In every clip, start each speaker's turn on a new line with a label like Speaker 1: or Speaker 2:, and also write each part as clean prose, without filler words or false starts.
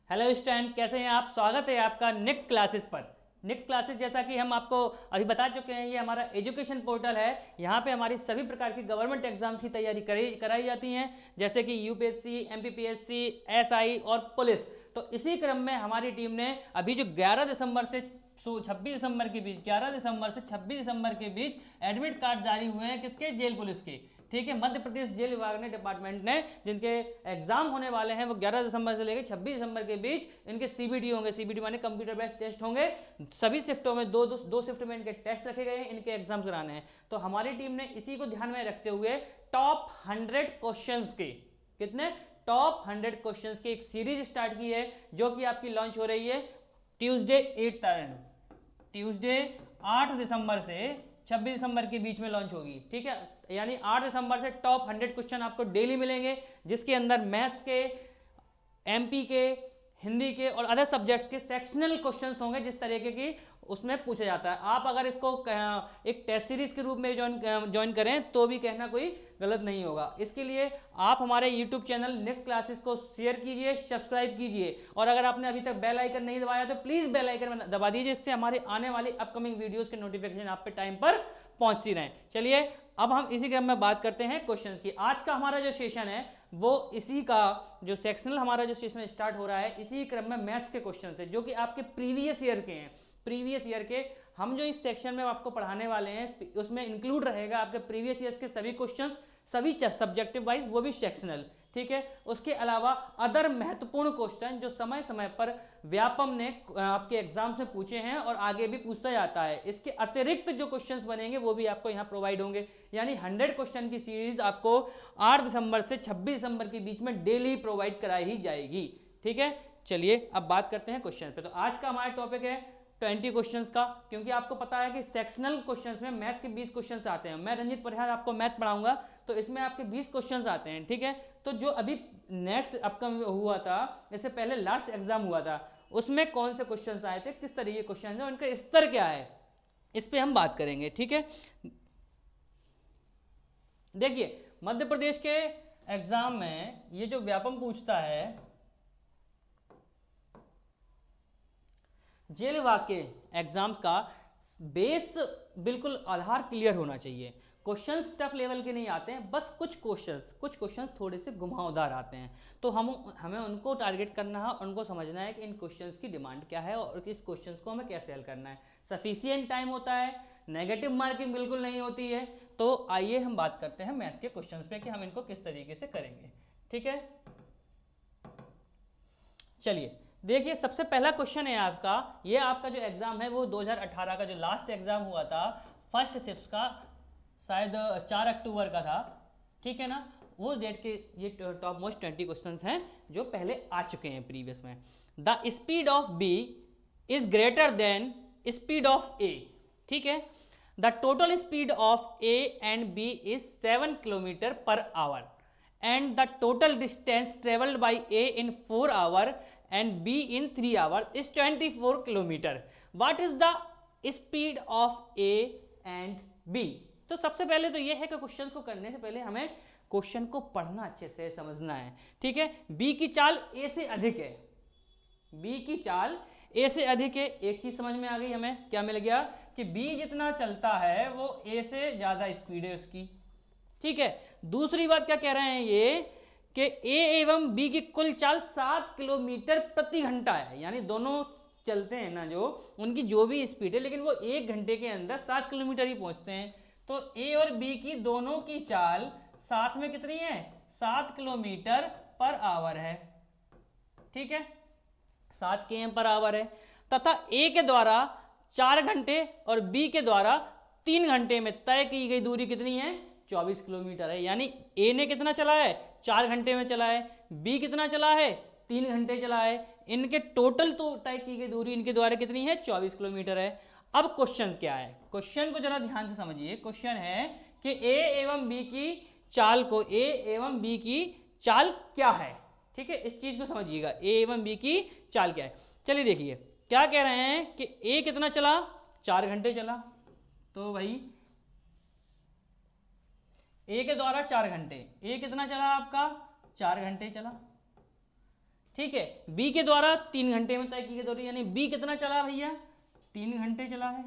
Speaker 1: Hello student, कैसे हैं आप। स्वागत है आपका नेक्स्ट क्लासेस पर। नेक्स्ट क्लासेस जैसा कि हम आपको अभी बता चुके हैं, ये हमारा एजुकेशन पोर्टल है। यहाँ पे हमारी सभी प्रकार की गवर्नमेंट एग्जाम्स की तैयारी कराई जाती हैं, जैसे कि यूपीएससी, एमपीपीएससी, एसआई और पुलिस। तो इसी क्रम में हमारी टीम ने अभी जो 11 दिसंबर से 26 दिसंबर के बीच 11 दिसंबर से 26 दिसंबर के बीच एडमिट कार्ड जारी हुए हैं, किसके? जेल पुलिस के। ठीक है, मध्य प्रदेश जेल विभाग ने, डिपार्टमेंट ने, जिनके एग्जाम होने वाले हैं वो 11 दिसंबर से लेकर 26 दिसंबर के बीच इनके सीबीटी होंगे। सीबीटी माने कंप्यूटर बेस्ड टेस्ट होंगे। सभी शिफ्टों में दो शिफ्ट में इनके टेस्ट रखे गए हैं, इनके एग्जाम्स कराने हैं। तो हमारी टीम ने इसी को ध्यान में रखते हुए टॉप 100 क्वेश्चंस के, कितने? टॉप 100 क्वेश्चंस की एक सीरीज स्टार्ट की है, जो कि आपकी लॉन्च हो रही है ट्यूसडे 8 दिसंबर से 26 दिसंबर के बीच में लॉन्च होगी। ठीक है, यानी 8 दिसंबर से टॉप 100 क्वेश्चन आपको डेली मिलेंगे, जिसके अंदर मैथ्स के, एमपी के, हिंदी के और अदर सब्जेक्ट के सेक्शनल क्वेश्चंस होंगे, जिस तरीके की उसमें पूछा जाता है। आप अगर इसको एक टेस्ट सीरीज के रूप में ज्वाइन करें तो भी कहना कोई गलत नहीं होगा। इसके लिए आप हमारे यूट्यूब चैनल नेक्स्ट क्लासेस को शेयर कीजिए, सब्सक्राइब कीजिए, और अगर आपने अभी तक बेल आइकन नहीं दबाया तो प्लीज़ बेल आइकन दबा दीजिए, इससे हमारे आने वाली अपकमिंग वीडियोज़ के नोटिफिकेशन आप पे टाइम पर पहुंचती रहें। चलिए अब हम इसी क्रम में बात करते हैं क्वेश्चंस की। आज का हमारा जो सेशन है वो इसी का जो सेक्शनल हमारा जो सेशन स्टार्ट हो रहा है, इसी क्रम में मैथ्स के क्वेश्चन है, जो कि आपके प्रीवियस ईयर के हैं। प्रीवियस ईयर के हम जो इस सेक्शन में आपको पढ़ाने वाले हैं, उसमें इंक्लूड रहेगा आपके प्रीवियस ईयर्स के सभी क्वेश्चंस, सभी सब्जेक्टिव वाइज, वो भी सेक्शनल। ठीक है, उसके अलावा अदर महत्वपूर्ण क्वेश्चन जो समय समय पर व्यापम ने आपके एग्जाम्स में पूछे हैं और आगे भी पूछता जाता है, इसके अतिरिक्त जो क्वेश्चंस बनेंगे वो भी आपको यहाँ प्रोवाइड होंगे। यानी 100 क्वेश्चन की सीरीज आपको 8 दिसंबर से 26 दिसंबर के बीच में डेली प्रोवाइड कराई ही जाएगी। ठीक है, चलिए अब बात करते हैं क्वेश्चन पे। तो आज का हमारा टॉपिक है 20 क्वेश्चंस का, क्योंकि आपको पता है कि सेक्शनल क्वेश्चंस में मैथ के 20 क्वेश्चंस आते हैं। मैं रंजित परिहार आपको मैथ पढ़ाऊंगा, तो इसमें आपके 20 क्वेश्चंस आते हैं। ठीक है, तो जो अभी नेक्स्ट अपकमिंग हुआ था, इससे पहले लास्ट एग्जाम हुआ था, उसमें कौन से क्वेश्चंस आए थे, किस तरीके के क्वेश्चन है, उनका स्तर क्या है, इस पर हम बात करेंगे। ठीक है, देखिए मध्य प्रदेश के एग्जाम में ये जो व्यापम पूछता है, जेल विभाग के एग्जाम्स का बेस बिल्कुल आधार क्लियर होना चाहिए। क्वेश्चंस टफ लेवल के नहीं आते हैं, बस कुछ क्वेश्चंस थोड़े से घुमावदार आते हैं। तो हमें उनको टारगेट करना है, उनको समझना है कि इन क्वेश्चंस की डिमांड क्या है और इस क्वेश्चंस को हमें कैसे हल करना है। सफिशिएंट टाइम होता है, नेगेटिव मार्किंग बिल्कुल नहीं होती है। तो आइए हम बात करते हैं मैथ के क्वेश्चंस पे कि हम इनको किस तरीके से करेंगे। ठीक है, चलिए देखिए, सबसे पहला क्वेश्चन है आपका, ये आपका जो एग्जाम है वो 2018 का जो लास्ट एग्जाम हुआ था फर्स्ट शिफ्ट का, शायद 4 अक्टूबर का था। ठीक है ना, वो डेट के ये टॉप मोस्ट 20 क्वेश्चंस हैं जो पहले आ चुके हैं प्रीवियस में। The speed of B is greater than speed of A. ठीक है, the total speed of A and B is 7 kilometre per hour and the total distance traveled by A in 4 hours and B in 3 hours is 24 kilometer. What is the speed of A and B? तो सबसे पहले तो ये है कि question को करने से पहले हमें क्वेश्चन को पढ़ना अच्छे से समझना है। ठीक है, B की चाल A से अधिक है, B की चाल A से अधिक है। एक चीज समझ में आ गई हमें, क्या मिल गया कि B जितना चलता है वो A से ज्यादा स्पीड है उसकी। ठीक है, दूसरी बात क्या कह रहे हैं ये कि ए एवं बी की कुल चाल 7 किलोमीटर प्रति घंटा है। यानी दोनों चलते हैं ना, जो उनकी जो भी स्पीड है, लेकिन वो 1 घंटे के अंदर 7 किलोमीटर ही पहुंचते हैं। तो ए और बी की दोनों की चाल साथ में कितनी है? 7 किलोमीटर पर आवर है। ठीक है, 7 km पर आवर है, तथा ए के द्वारा 4 घंटे और बी के द्वारा 3 घंटे में तय की गई दूरी कितनी है? 24 किलोमीटर है। यानी ए ने कितना चला है? 4 घंटे में चला है। बी कितना चला है? 3 घंटे चला है। इनके टोटल तो तय की गई दूरी इनके द्वारा कितनी है? 24 किलोमीटर है। अब क्वेश्चन क्या है? क्वेश्चन को जरा ध्यान से समझिए। क्वेश्चन है कि ए एवं बी की चाल को, ए एवं बी की चाल क्या है? ठीक है, इस चीज को समझिएगा, ए एवं बी की चाल क्या है। चलिए देखिए क्या कह रहे हैं कि ए कितना चला? 4 घंटे चला। तो भाई ए के द्वारा 4 घंटे, ए कितना चला आपका? 4 घंटे चला। ठीक है। बी के द्वारा 3 घंटे में तय की गई दूरी, यानी बी कितना चला भैया, 3 घंटे चला है,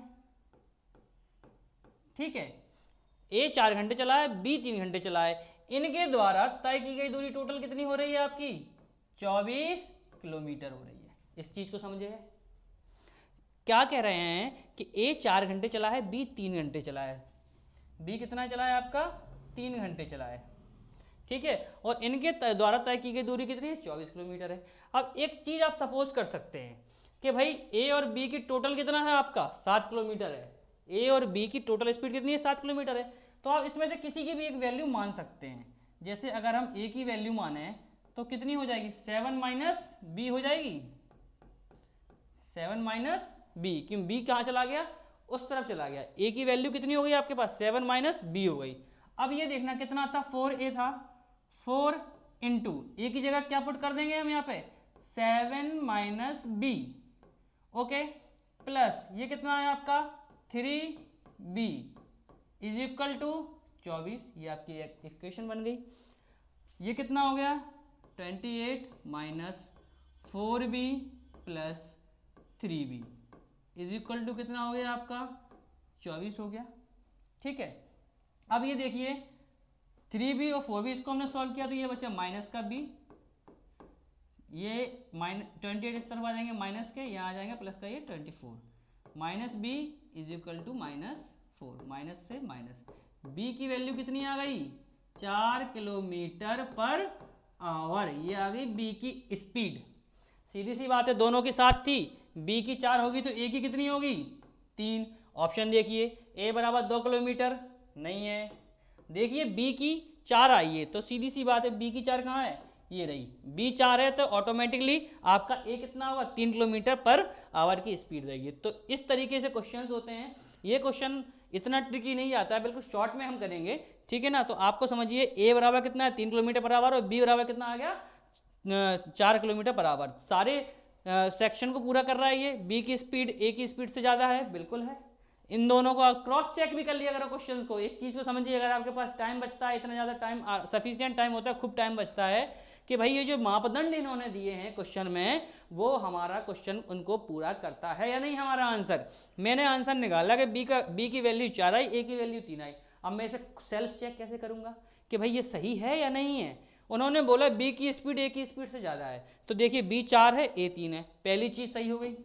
Speaker 1: ठीक है। ए 4 घंटे चला है, बी 3 घंटे चला है, इनके द्वारा तय की गई दूरी टोटल कितनी हो रही है आपकी, 24 किलोमीटर हो रही है। इस चीज को समझिए, क्या कह रहे हैं कि ए 4 घंटे चला है, बी 3 घंटे चला है, बी कितना चला है आपका, 3 घंटे चला है, ठीक है। और इनके द्वारा तय की गई दूरी कितनी है, 24 किलोमीटर है। अब एक चीज आप सपोज कर सकते हैं कि भाई ए और बी की टोटल कितना है आपका, 7 किलोमीटर है, ए और बी की टोटल स्पीड कितनी है, 7 किलोमीटर है। तो आप इसमें से किसी की भी एक वैल्यू मान सकते हैं। जैसे अगर हम ए की वैल्यू माने तो कितनी हो जाएगी, 7 माइनस बी हो जाएगी, 7 माइनस बी, क्यों बी कहाँ चला गया, उस तरफ चला गया। ए की वैल्यू कितनी हो गई आपके पास, 7 माइनस बी हो गई। अब ये देखना कितना था, 4a था, 4 इंटू ए की जगह क्या पुट कर देंगे हम यहाँ पे, 7 माइनस बी, ओके, प्लस ये कितना है आपका 3b इज इक्वल टू 24, ये आपकी इक्वेशन बन गई। ये कितना हो गया, 28 minus 4b plus 3b is equal to कितना हो गया आपका, 24 हो गया, ठीक है। अब ये देखिए 3b और 4b इसको हमने सॉल्व किया तो ये बचा माइनस का b, ये -28 इस तरफ आ जाएंगे माइनस के, यहाँ आ जाएंगे प्लस का ये 24, minus b is equal to -4, minus से माइनस, b की वैल्यू कितनी आ गई, 4 किलोमीटर पर आवर, ये आ गई b की स्पीड। सीधी सी बात है, दोनों की साथ थी, b की 4 होगी तो a की कितनी होगी, 3। ऑप्शन देखिए, a बराबर 2 किलोमीटर नहीं है, देखिए b की 4 आई है तो सीधी सी बात है b की 4 कहाँ है, ये रही, b 4 है तो ऑटोमेटिकली आपका a कितना होगा, 3 किलोमीटर पर आवर की स्पीड रहेगी। तो इस तरीके से क्वेश्चंस होते हैं। ये क्वेश्चन इतना ट्रिकी नहीं आता है, बिल्कुल शॉर्ट में हम करेंगे, ठीक है ना। तो आपको समझिए a बराबर कितना है, 3 किलोमीटर पर आवर, और b बराबर कितना आ गया, 4 किलोमीटर पर आवर। सारे सेक्शन को पूरा कर रहा है ये, b की स्पीड a की स्पीड से ज़्यादा है, बिल्कुल है। इन दोनों को आप क्रॉस चेक भी कर लिया करो क्वेश्चन को। एक चीज़ को समझिए, अगर आपके पास टाइम बचता है, इतना ज़्यादा टाइम सफिशिएंट टाइम होता है, खूब टाइम बचता है कि भाई ये जो मापदंड इन्होंने दिए हैं क्वेश्चन में, वो हमारा क्वेश्चन उनको पूरा करता है या नहीं हमारा आंसर। मैंने आंसर निकाला कि बी की वैल्यू 4 आई, ए की वैल्यू 3 आई। अब मैं इसे सेल्फ चेक कैसे करूँगा कि भाई ये सही है या नहीं है। उन्होंने बोला बी की स्पीड ए की स्पीड से ज़्यादा है, तो देखिए बी 4 है, ए 3 है, पहली चीज़ सही हो गई।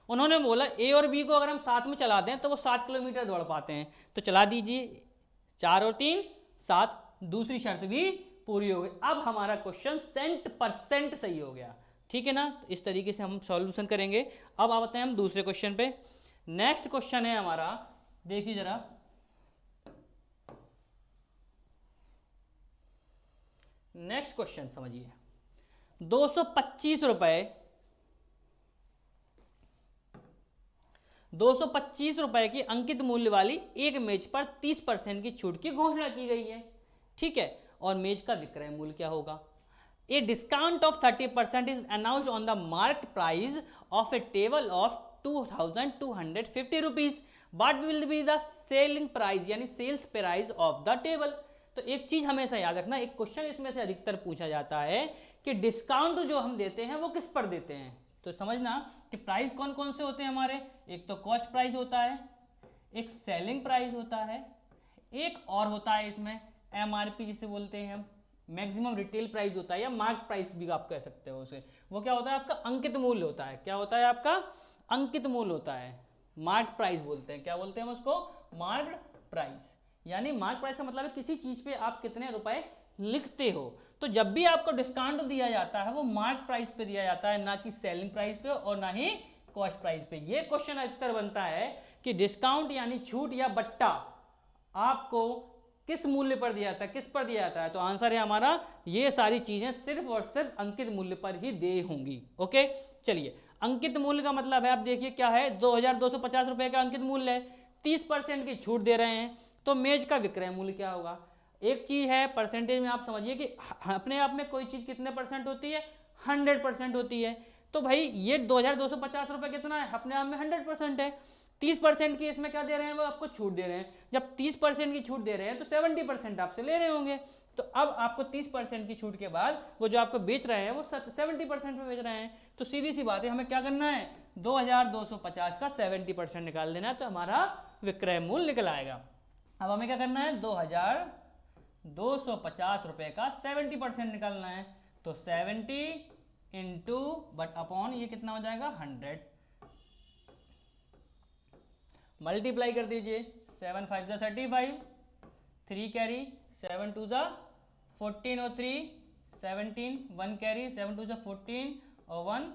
Speaker 1: उन्होंने बोला ए और बी को अगर हम साथ में चला दें तो वो 7 किलोमीटर दौड़ पाते हैं, तो चला दीजिए, 4 और 3 7, दूसरी शर्त भी पूरी हो गई। अब हमारा क्वेश्चन 100% सही हो गया, ठीक है ना। तो इस तरीके से हम सॉल्यूशन करेंगे। अब आते हैं हम दूसरे क्वेश्चन पे। नेक्स्ट क्वेश्चन है हमारा, देखिए जरा, नेक्स्ट क्वेश्चन समझिए, 225 रुपए की अंकित मूल्य वाली एक मेज पर 30% की छूट की घोषणा की गई है, ठीक है। और मेज का विक्रय मूल्य क्या होगा। A discount of 30% is announced on the market price of a table of 2250 rupees, what will be the selling price, यानी sales price of the table. तो एक चीज हमेशा याद रखना, एक क्वेश्चन इसमें से अधिकतर पूछा जाता है कि डिस्काउंट जो हम देते हैं वो किस पर देते हैं। तो समझना कि प्राइस कौन कौन से होते हैं हमारे, एक तो कॉस्ट प्राइस होता है, एक सेलिंग प्राइस होता है, एक और होता है इसमें एमआरपी जिसे बोलते हैं हम, मैक्सिमम रिटेल प्राइस होता है, या मार्क प्राइस भी आप कह सकते हो उसे। वो क्या होता है आपका अंकित मूल्य होता है, क्या होता है आपका अंकित मूल्य होता है, मार्क प्राइस बोलते हैं। क्या बोलते हैं हम उसको, मार्क प्राइस। यानी मार्क प्राइस का मतलब है किसी चीज पे आप कितने रुपए लिखते हो। तो जब भी आपको डिस्काउंट दिया जाता है वो मार्क प्राइस पे दिया जाता है, ना कि सेलिंग प्राइस पे और ना ही कॉस्ट प्राइस पे। ये क्वेश्चन अधिकतर बनता है कि डिस्काउंट यानी छूट या बट्टा आपको किस मूल्य पर दिया जाता है, किस पर दिया जाता है। तो आंसर है हमारा ये सारी चीजें सिर्फ और सिर्फ अंकित मूल्य पर ही दे होंगी। ओके, चलिए, अंकित मूल्य का मतलब है, आप देखिए क्या है, 2250 रुपए का अंकित मूल्य है, 30% की छूट दे रहे हैं, तो मेज का विक्रय मूल्य क्या होगा। एक चीज है परसेंटेज में, आप समझिए कि अपने आप में कोई चीज कितने परसेंट होती है, 100% होती है। तो भाई ये 2250 रुपए कितना है, अपने आप में 100% है। 30% की इसमें क्या दे रहे हैं, वो आपको छूट दे रहे हैं। जब 30% की छूट दे रहे हैं तो 70% आपसे ले रहे होंगे, तो अब आपको 30% की छूट के बाद वो जो आपको बेच रहे हैं वो 70% में बेच रहे हैं। तो सीधी सी बात है, हमें क्या करना है, 2250 का 70% निकाल देना है, तो हमारा विक्रय मूल्य निकल आएगा। अब हमें क्या करना है, 2250 रुपए का 70% निकालना है। तो 70 इंटू बट अपॉन ये कितना हो जाएगा 100, मल्टीप्लाई कर दीजिए, 7 5 जा 35, 3 कैरी, 7 2 जा 14 और 3 17, 1 कैरी, 7 2 जा 14 और 1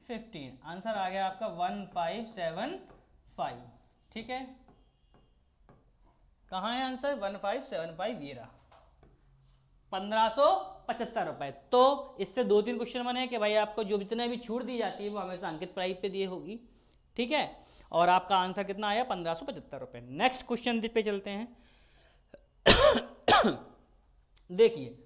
Speaker 1: 15, आंसर आ गया आपका 1575। ठीक है, कहाँ है आंसर, 1575, ये रहा 1575 रुपए। तो इससे 2-3 क्वेश्चन बने कि भाई आपको जो जितने भी छूट दी जाती है वो हमेशा अंकित प्राइस पे दिए होगी। ठीक है, और आपका आंसर कितना आया, 1575 रुपए। नेक्स्ट क्वेश्चन पे चलते हैं। देखिए,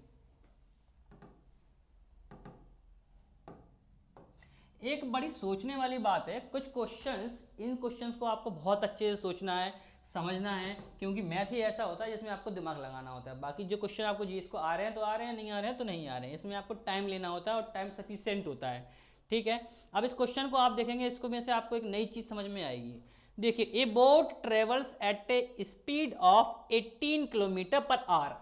Speaker 1: एक बड़ी सोचने वाली बात है, कुछ क्वेश्चंस, इन क्वेश्चंस को आपको बहुत अच्छे से सोचना है, समझना है, क्योंकि मैथ ही ऐसा होता है जिसमें आपको दिमाग लगाना होता है। बाकी जो क्वेश्चन आपको जीएस को आ रहे हैं तो आ रहे हैं, नहीं आ रहे हैं तो नहीं आ रहे हैं, इसमें आपको टाइम लेना होता है और टाइम सफिशिएंट होता है। ठीक है, अब इस क्वेश्चन को आप देखेंगे, इसको में से आपको एक नई चीज़ समझ में आएगी। देखिए, ए boat travels eight A speed of 18 kilometre per our.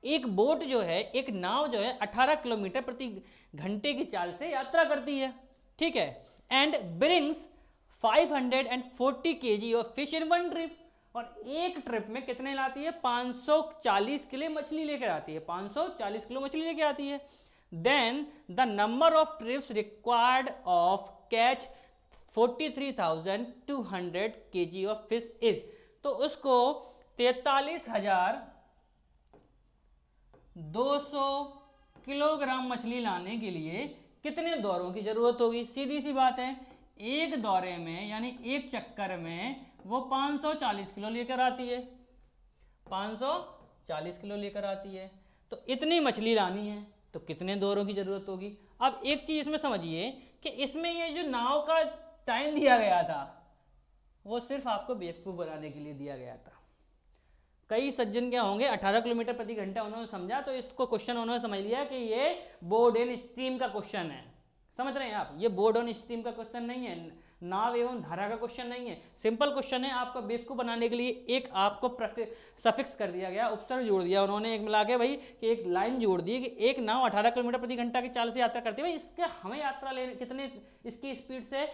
Speaker 1: एक बोट जो है, एक नाव जो है 18 किलोमीटर प्रति घंटे की चाल से यात्रा करती है। ठीक है, and brings 540 kg of fish in one trip. और एक ट्रिप में कितने लाती है, 540 किलो मछली लेकर आती है, 540 किलो मछली लेकर आती है। Then the number of trips required of catch 43,200 kg of fish is. तो उसको 43,200 किलोग्राम मछली लाने के लिए कितने दौरों की जरूरत होगी। सीधी सी बात है, एक दौरे में यानी एक चक्कर में वो 540 किलो लेकर आती है, 540 किलो लेकर आती है। तो इतनी मछली लानी है तो कितने दौरों की जरूरत होगी। अब एक चीज इसमें समझिए कि इसमें ये जो नाव का टाइम दिया गया था वो सिर्फ आपको बेवकूफ बनाने के लिए दिया गया था। कई सज्जन क्या होंगे, 18 किलोमीटर प्रति घंटा उन्होंने समझा, तो इसको क्वेश्चन उन्होंने समझ लिया कि ये बोर्ड एंड स्ट्रीम का क्वेश्चन है। समझ रहे हैं आप, ये बोर्ड ऑन स्ट्रीम का क्वेश्चन नहीं है, नाव एवं धारा का क्वेश्चन नहीं है, सिंपल क्वेश्चन है। आपको बेवकूफ बनाने के लिए एक आपको सफिक्स कर दिया गया, उपसर्ग जोड़ दिया उन्होंने, एक मिला के भाई कि एक लाइन जोड़ दी कि एक नाव 18 किलोमीटर प्रति घंटा की चाल से यात्रा करती है। भाई इसके हमें यात्रा लेने कितने, इसकी स्पीड से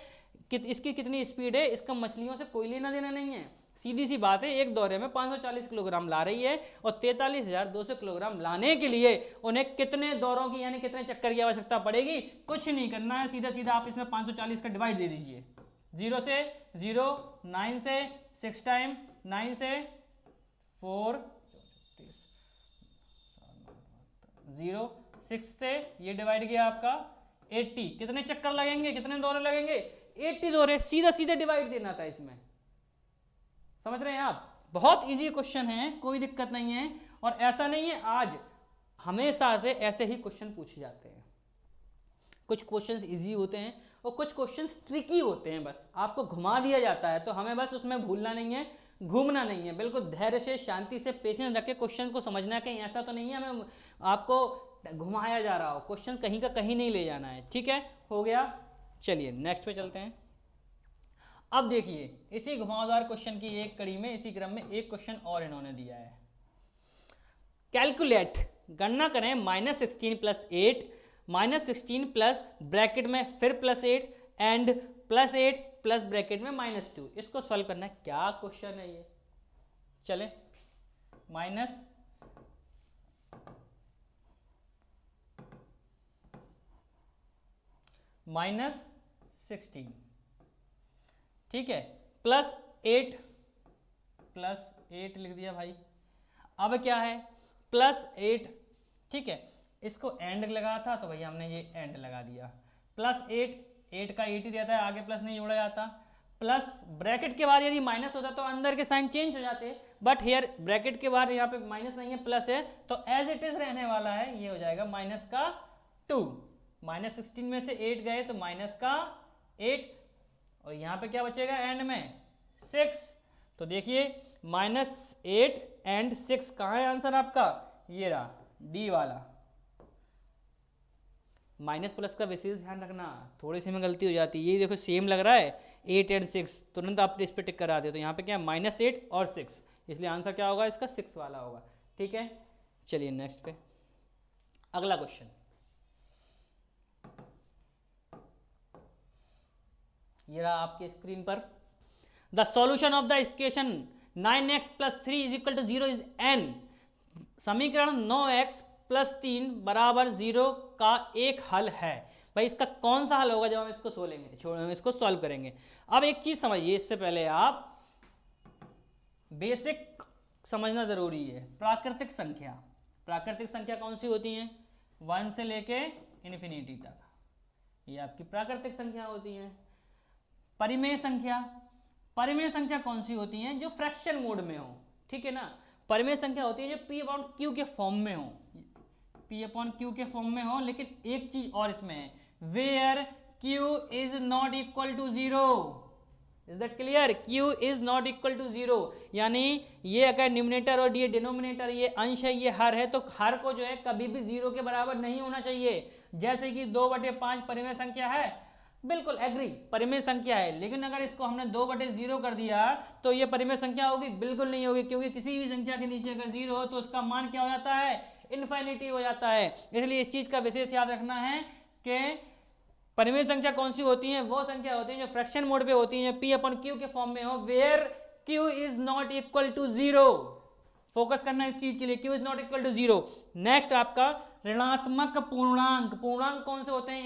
Speaker 1: इसकी कितनी स्पीड है, इसका मछलियों से कोई लेना देना नहीं है। सीधी सी बात है, एक दौरे में 540 किलोग्राम ला रही है और 43,200 किलोग्राम लाने के लिए उन्हें कितने दौरों की यानी कितने चक्कर की आवश्यकता पड़ेगी। कुछ नहीं करना है, सीधा सीधा आप इसमें 540 का डिवाइड दे दीजिए, 0 से 0, 9 से 6 टाइम, 9 से 4, 0, 6 से ये डिवाइड किया आपका 80, कितने चक्कर लगेंगे, कितने दौरे लगेंगे, 80 दौरे। सीधा सीधा डिवाइड देना था इसमें, समझ रहे हैं आप। बहुत इजी क्वेश्चन है, कोई दिक्कत नहीं है। और ऐसा नहीं है, आज हमेशा से ऐसे ही क्वेश्चन पूछे जाते हैं। कुछ क्वेश्चंस इजी होते हैं और कुछ क्वेश्चंस ट्रिकी होते हैं, बस आपको घुमा दिया जाता है। तो हमें बस उसमें भूलना नहीं है, घूमना नहीं है, बिल्कुल धैर्य से, शांति से, पेशेंस रख के क्वेश्चन को समझना है। कहीं ऐसा तो नहीं है हमें आपको घुमाया जा रहा हो, क्वेश्चन कहीं का कहीं नहीं ले जाना है। ठीक है, हो गया। चलिए नेक्स्ट पे चलते हैं। अब देखिए, इसी घुमावदार क्वेश्चन की एक कड़ी में, इसी क्रम में एक क्वेश्चन और इन्होंने दिया है। कैलकुलेट, गणना करें -16 + 8, -16 प्लस ब्रैकेट में फिर +8 एंड +8 प्लस ब्रैकेट में -2। इसको सॉल्व करना है। क्या क्वेश्चन है ये, चले -16, ठीक है, +8 लिख दिया भाई। अब क्या है, +8, ठीक है, इसको एंड लगा था तो भैया हमने ये एंड लगा दिया। +8, 8 का 8 ही रहता है, आगे प्लस नहीं जोड़ा जाता। प्लस ब्रैकेट के बाद यदि माइनस होता तो अंदर के साइन चेंज हो जाते, बट हेयर ब्रैकेट के बाद यहाँ पे माइनस नहीं है, प्लस है, तो एज इट इज रहने वाला है। ये हो जाएगा -2। -16 में से 8 गए तो -8, और यहाँ पे क्या बचेगा एंड में 6। तो देखिए -8 एंड 6 कहाँ है आंसर आपका, ये रहा। डी वाला। माइनस प्लस का विशेष ध्यान रखना, थोड़ी सी में गलती हो जाती है। ये देखो सेम लग रहा है 8 एंड 6, तुरंत आप इस पर टिक करा दे, तो यहाँ पे क्या है -8 और 6, इसलिए आंसर क्या होगा इसका 6 वाला होगा। ठीक है, चलिए नेक्स्ट पे अगला क्वेश्चन। ये रहा आपके स्क्रीन पर। The solution of the equation 9x + 3 = 0 is n। समीकरण 9x + 3 = 0 का एक हल है। भाई इसका कौन सा हल होगा जब हम इसको सॉल्व करेंगे। अब एक चीज समझिए, इससे पहले आप बेसिक समझना जरूरी है। प्राकृतिक संख्या कौन सी होती हैं? 1 से लेके इन्फिनिटी तक, ये आपकी प्राकृतिक संख्या होती हैं। परिमेय संख्या कौन सी होती हैं? जो फ्रैक्शन मोड में हो, ठीक है ना। परिमेय संख्या होती है जो P/Q के फॉर्म में हो, P/Q के फॉर्म में हो। लेकिन एक चीज और इसमें है, where Q is not equal to 0। Is that clear? Q is not equal to 0, यानी ये अगर न्यूमरेटर और ये डिनोमिनेटर, ये अंश है, ये हर है, तो हर को जो है कभी भी 0 के बराबर नहीं होना चाहिए। जैसे कि 2/5 परिमेय संख्या है, बिल्कुल एग्री, परिमेय संख्या है। लेकिन अगर इसको हमने 2/0 कर दिया तो ये परिमेय संख्या होगी? बिल्कुल नहीं होगी, क्योंकि किसी भी संख्या के नीचे अगर 0 हो तो उसका मान क्या हो जाता है? इनफाइनिटी हो जाता है। इसलिए इस चीज का विशेष याद रखना है कि परिमेय संख्या कौन सी होती है? वो संख्या होती है जो फ्रैक्शन मोड पे होती है, P/Q के फॉर्म में हो, where Q is not equal to 0। Focus करना इस चीज के लिए, Q is not equal to 0। Next आपका ऋणात्मक पूर्णांक। पूर्णांक कौन से होते हैं?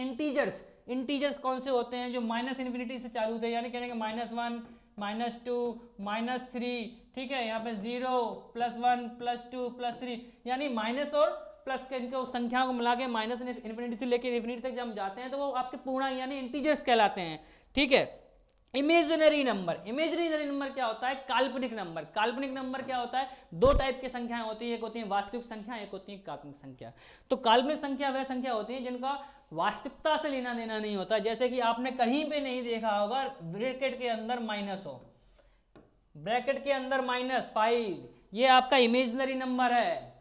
Speaker 1: इंटीजर्स कौन से होते हैं? जो -∞ से चालू थे, यानी कहेंगे -1, -2, -3, ठीक है। यहाँ पे 0, +1, +2, +3, यानी माइनस और प्लस के इनको संख्याओं को मिला के -∞ से लेकर इन्फिनिटी तक जब हम जाते हैं तो वो आपके पूर्णांक यानी इंटीजर्स कहलाते हैं, ठीक है। इमेजिनरी नंबर क्या होता है? काल्पनिक नंबर क्या होता है? दो टाइप की संख्याएं होती है, एक होती है वास्तविक संख्या, एक होती है काल्पनिक संख्या। तो काल्पनिक संख्या वह संख्या होती है जिनका वास्तविकता से लेना देना नहीं होता। जैसे कि आपने कहीं पे नहीं देखा होगा ब्रैकेट के अंदर माइनस हो, ब्रैकेट के अंदर -5, ये आपका इमेजिनरी नंबर है।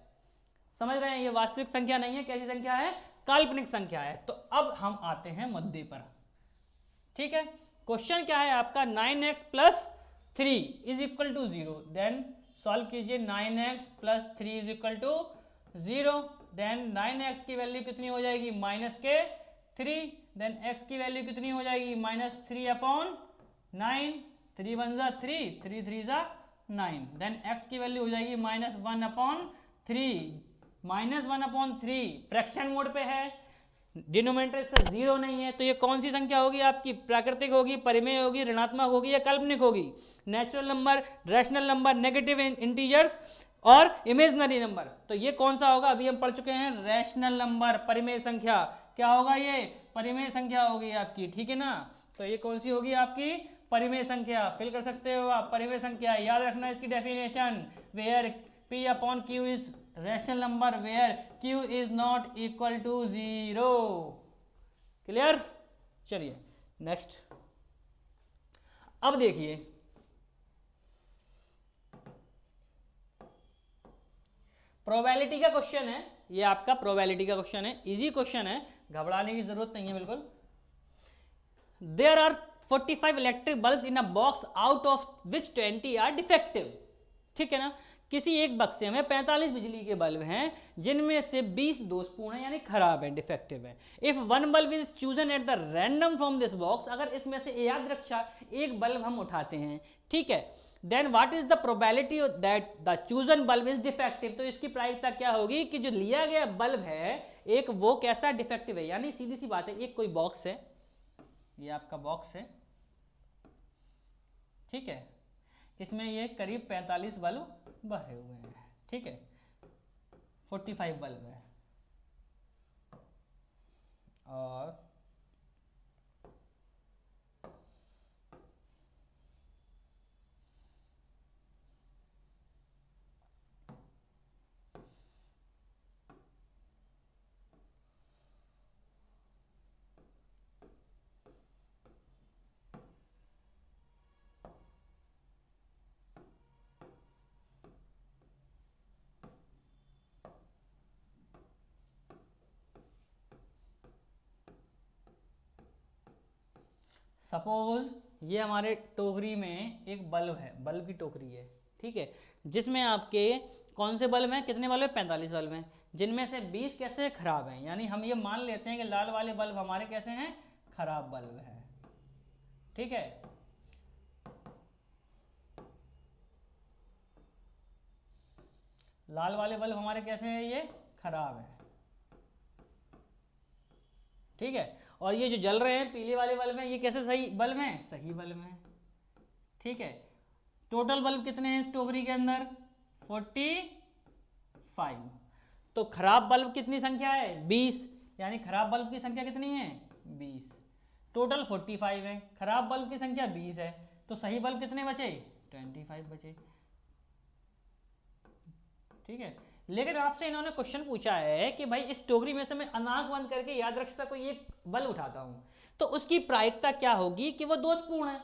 Speaker 1: समझ रहे हैं? ये वास्तविक संख्या नहीं है, कैसी संख्या है? काल्पनिक संख्या है। तो अब हम आते हैं मध्य पर, ठीक है। क्वेश्चन क्या है आपका? 9x + 3 = 0। देन सॉल्व कीजिए। 9x + 3 = 0। देन 9x की वैल्यू कितनी हो जाएगी? -3। देन x की वैल्यू कितनी हो जाएगी? -3/9। 3 × 1 = 3, 3 × 3 = 9। देन x की वैल्यू हो जाएगी -1/3। -1/3 फ्रैक्शन मोड पे है, डिनोमिनेटर इसका 0 नहीं है, तो ये कौन सी संख्या होगी आपकी? प्राकृतिक होगी, परिमेय होगी, ऋणात्मक होगी या काल्पनिक होगी? Natural number, rational number, negative integers और इमेजिनरी नंबर। तो ये कौन सा होगा? अभी हम पढ़ चुके हैं, रैशनल नंबर, परिमेय संख्या। क्या होगा? ये परिमेय संख्या होगी आपकी, ठीक है ना। तो ये कौन सी होगी आपकी? परिमेय संख्या। फिल कर सकते हो आप, परिमेय संख्या। याद रखना इसकी definition, where P/Q is rational number where Q is not equal to 0। Clear? चलिए नेक्स्ट। अब देखिए, प्रोबेबिलिटी का क्वेश्चन है, ये आपका प्रोबेबिलिटी का क्वेश्चन है, इजी क्वेश्चन है, घबराने की जरूरत नहीं है बिल्कुल। There are 45 electric bulbs in a box out of which 20 are defective. ठीक है ना। किसी एक बक्से में 45 बिजली के बल्ब हैं जिनमें से 20 दोषपूर्ण है यानी खराब है, डिफेक्टिव है। If one bulb is chosen at the random from this box, अगर इसमें से याद रक्षा एक बल्ब हम उठाते हैं, ठीक है, then what is the probability that the chosen bulb is defective. तो इसकी प्रायिकता क्या होगी कि जो लिया गया बल्ब है एक, वो कैसा डिफेक्टिव है। यानी सीधी सी बात है, एक कोई बॉक्स है, ये आपका बॉक्स है, ठीक है, इसमें ये करीब 45 बल्ब भरे हुए हैं, ठीक है, 45 बल्ब है और सपोज ये हमारे टोकरी में एक बल्ब है, बल्ब की टोकरी है, ठीक है, जिसमें आपके कौन से बल्ब हैं, कितने बल्ब हैं, 45 बल्ब हैं, जिनमें से 20 कैसे खराब हैं, यानी हम ये मान लेते हैं कि लाल वाले बल्ब हमारे कैसे हैं, खराब बल्ब हैं, ठीक है। लाल वाले बल्ब हमारे कैसे हैं, ये खराब है, ठीक है। और ये जो जल रहे हैं पीले वाले बल्ब हैं, ये कैसे सही बल्ब हैं, सही बल्ब हैं, ठीक है। टोटल बल्ब कितने हैं इस टोकरी के अंदर, 45। तो खराब बल्ब कितनी संख्या है, 20, यानी खराब बल्ब की संख्या कितनी है, 20। टोटल 45 है, खराब बल्ब की संख्या 20 है, तो सही बल्ब कितने बचे, 25 बचे, ठीक है। लेकिन आपसे इन्होंने क्वेश्चन पूछा है कि भाई इस टोकरी में से मैं आंख बंद करके याद रखता कोई एक बल्ब उठाता हूं, तो उसकी प्रायिकता क्या होगी कि वो दोषपूर्ण है।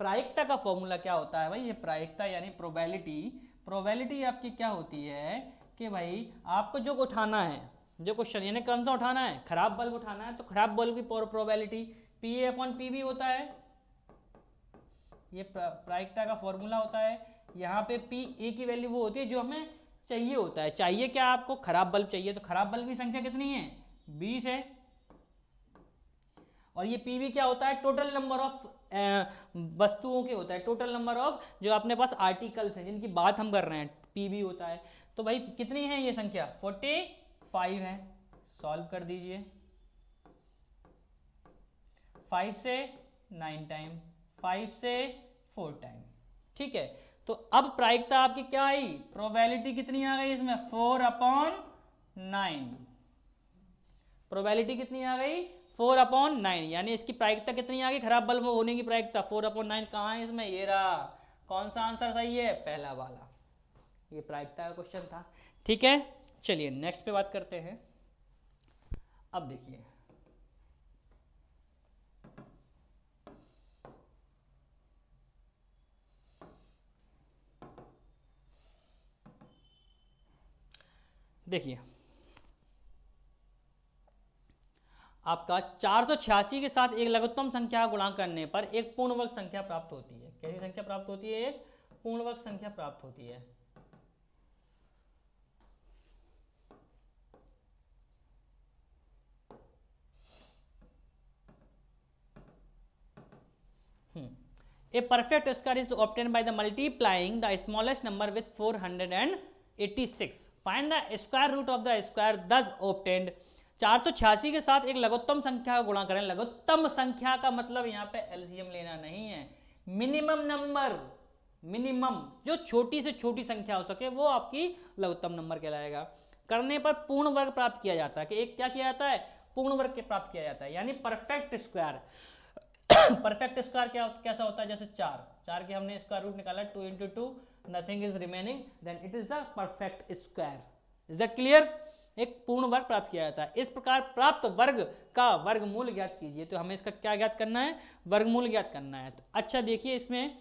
Speaker 1: प्रायिकता का फॉर्मूला क्या होता है भाई, ये प्रायिकता यानी प्रोबेबिलिटी, प्रोबेबिलिटी आपकी क्या होती है कि भाई आपको जो उठाना है, जो क्वेश्चन यानी कौन सा उठाना है, खराब बल्ब उठाना है, तो खराब बल्ब की प्रोबेबिलिटी PA/PB होता है, ये प्रायिकता का फॉर्मूला होता है। यहाँ पे PA की वैल्यू वो होती है जो हमें चाहिए होता है, चाहिए क्या आपको, खराब बल्ब चाहिए, तो खराब बल्ब की संख्या कितनी है, 20 है। और ये PB क्या होता है, टोटल नंबर ऑफ वस्तुओं के होता है, टोटल नंबर ऑफ जो अपने पास आर्टिकल्स हैं जिनकी बात हम कर रहे हैं, PB होता है। तो भाई कितनी है ये संख्या, 45 है। सॉल्व कर दीजिए, 5 से 9 टाइम, 5 से 4 टाइम, ठीक है। तो अब प्रायिकता आपकी क्या आई, प्रोबेबिलिटी कितनी आ गई इसमें, 4/9। प्रोबेबिलिटी कितनी आ गई, 4/9, यानी इसकी प्रायिकता कितनी आ गई, खराब बल्ब होने की प्रायिकता 4/9। कहाँ है इसमें, ये रहा, कौन सा आंसर सही है, पहला वाला, ये प्रायिकता का क्वेश्चन था, ठीक है। चलिए नेक्स्ट पे बात करते हैं। अब देखिए देखिए आपका 486 के साथ एक लघुत्तम संख्या गुणा करने पर एक पूर्ण वर्ग संख्या प्राप्त होती है। कैसी संख्या प्राप्त होती है, एक पूर्ण वर्ग संख्या प्राप्त होती है। A perfect square is obtained by the multiplying the smallest number with 486. Find the square root of the square thus obtained. 486 के साथ एक लघुत्तम संख्या का गुणा करें। लघुत्तम संख्या का मतलब यहाँ पे एलसीएम लेना नहीं है, मिनिमम नंबर, मिनिमम जो छोटी से छोटी संख्या हो सके वो आपकी लघुत्तम नंबर कहलाएगा। करने पर पूर्ण वर्ग प्राप्त किया जाता है कि एक क्या किया जाता है, पूर्ण वर्ग प्राप्त किया जाता है, यानी परफेक्ट स्क्वायर। परफेक्ट स्क्वायर क्या कैसा होता है, जैसे 4 के हमने स्क्वायर रूट निकाला, 2 × 2 nothing is remaining, then it is the perfect square. Is that clear. एक पूर्ण वर्ग प्राप्त किया जाता है। इस प्रकार प्राप्त वर्ग का वर्गमूल ज्ञात कीजिए। तो हमें इसका क्या ज्ञात करना है, वर्गमूल ज्ञात करना है। तो अच्छा देखिए इसमें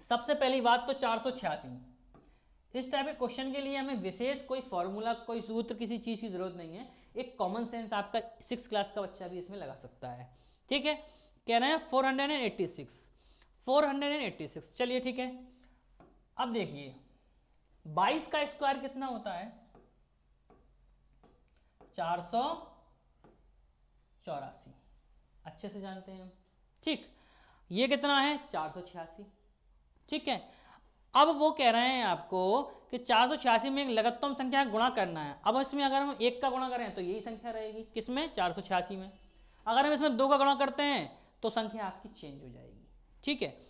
Speaker 1: सबसे पहली बात तो 486, इस टाइप के क्वेश्चन के लिए हमें विशेष कोई फॉर्मूला, कोई सूत्र, किसी चीज की जरूरत नहीं है। एक कॉमन सेंस आपका 6 क्लास का बच्चा भी इसमें लगा सकता है, ठीक है। कह रहे हैं 486। चलिए ठीक है। अब देखिए 22 का स्क्वायर कितना होता है, 484, अच्छे से जानते हैं हम, ठीक। ये कितना है, 486, ठीक है। अब वो कह रहे हैं आपको कि 486 में एक लघुत्तम संख्या गुणा करना है। अब इसमें अगर हम 1 का गुणा करें तो यही संख्या रहेगी, किसमें, 486 में। अगर हम इसमें 2 का गुणा करते हैं तो संख्या आपकी चेंज हो जाएगी, ठीक है।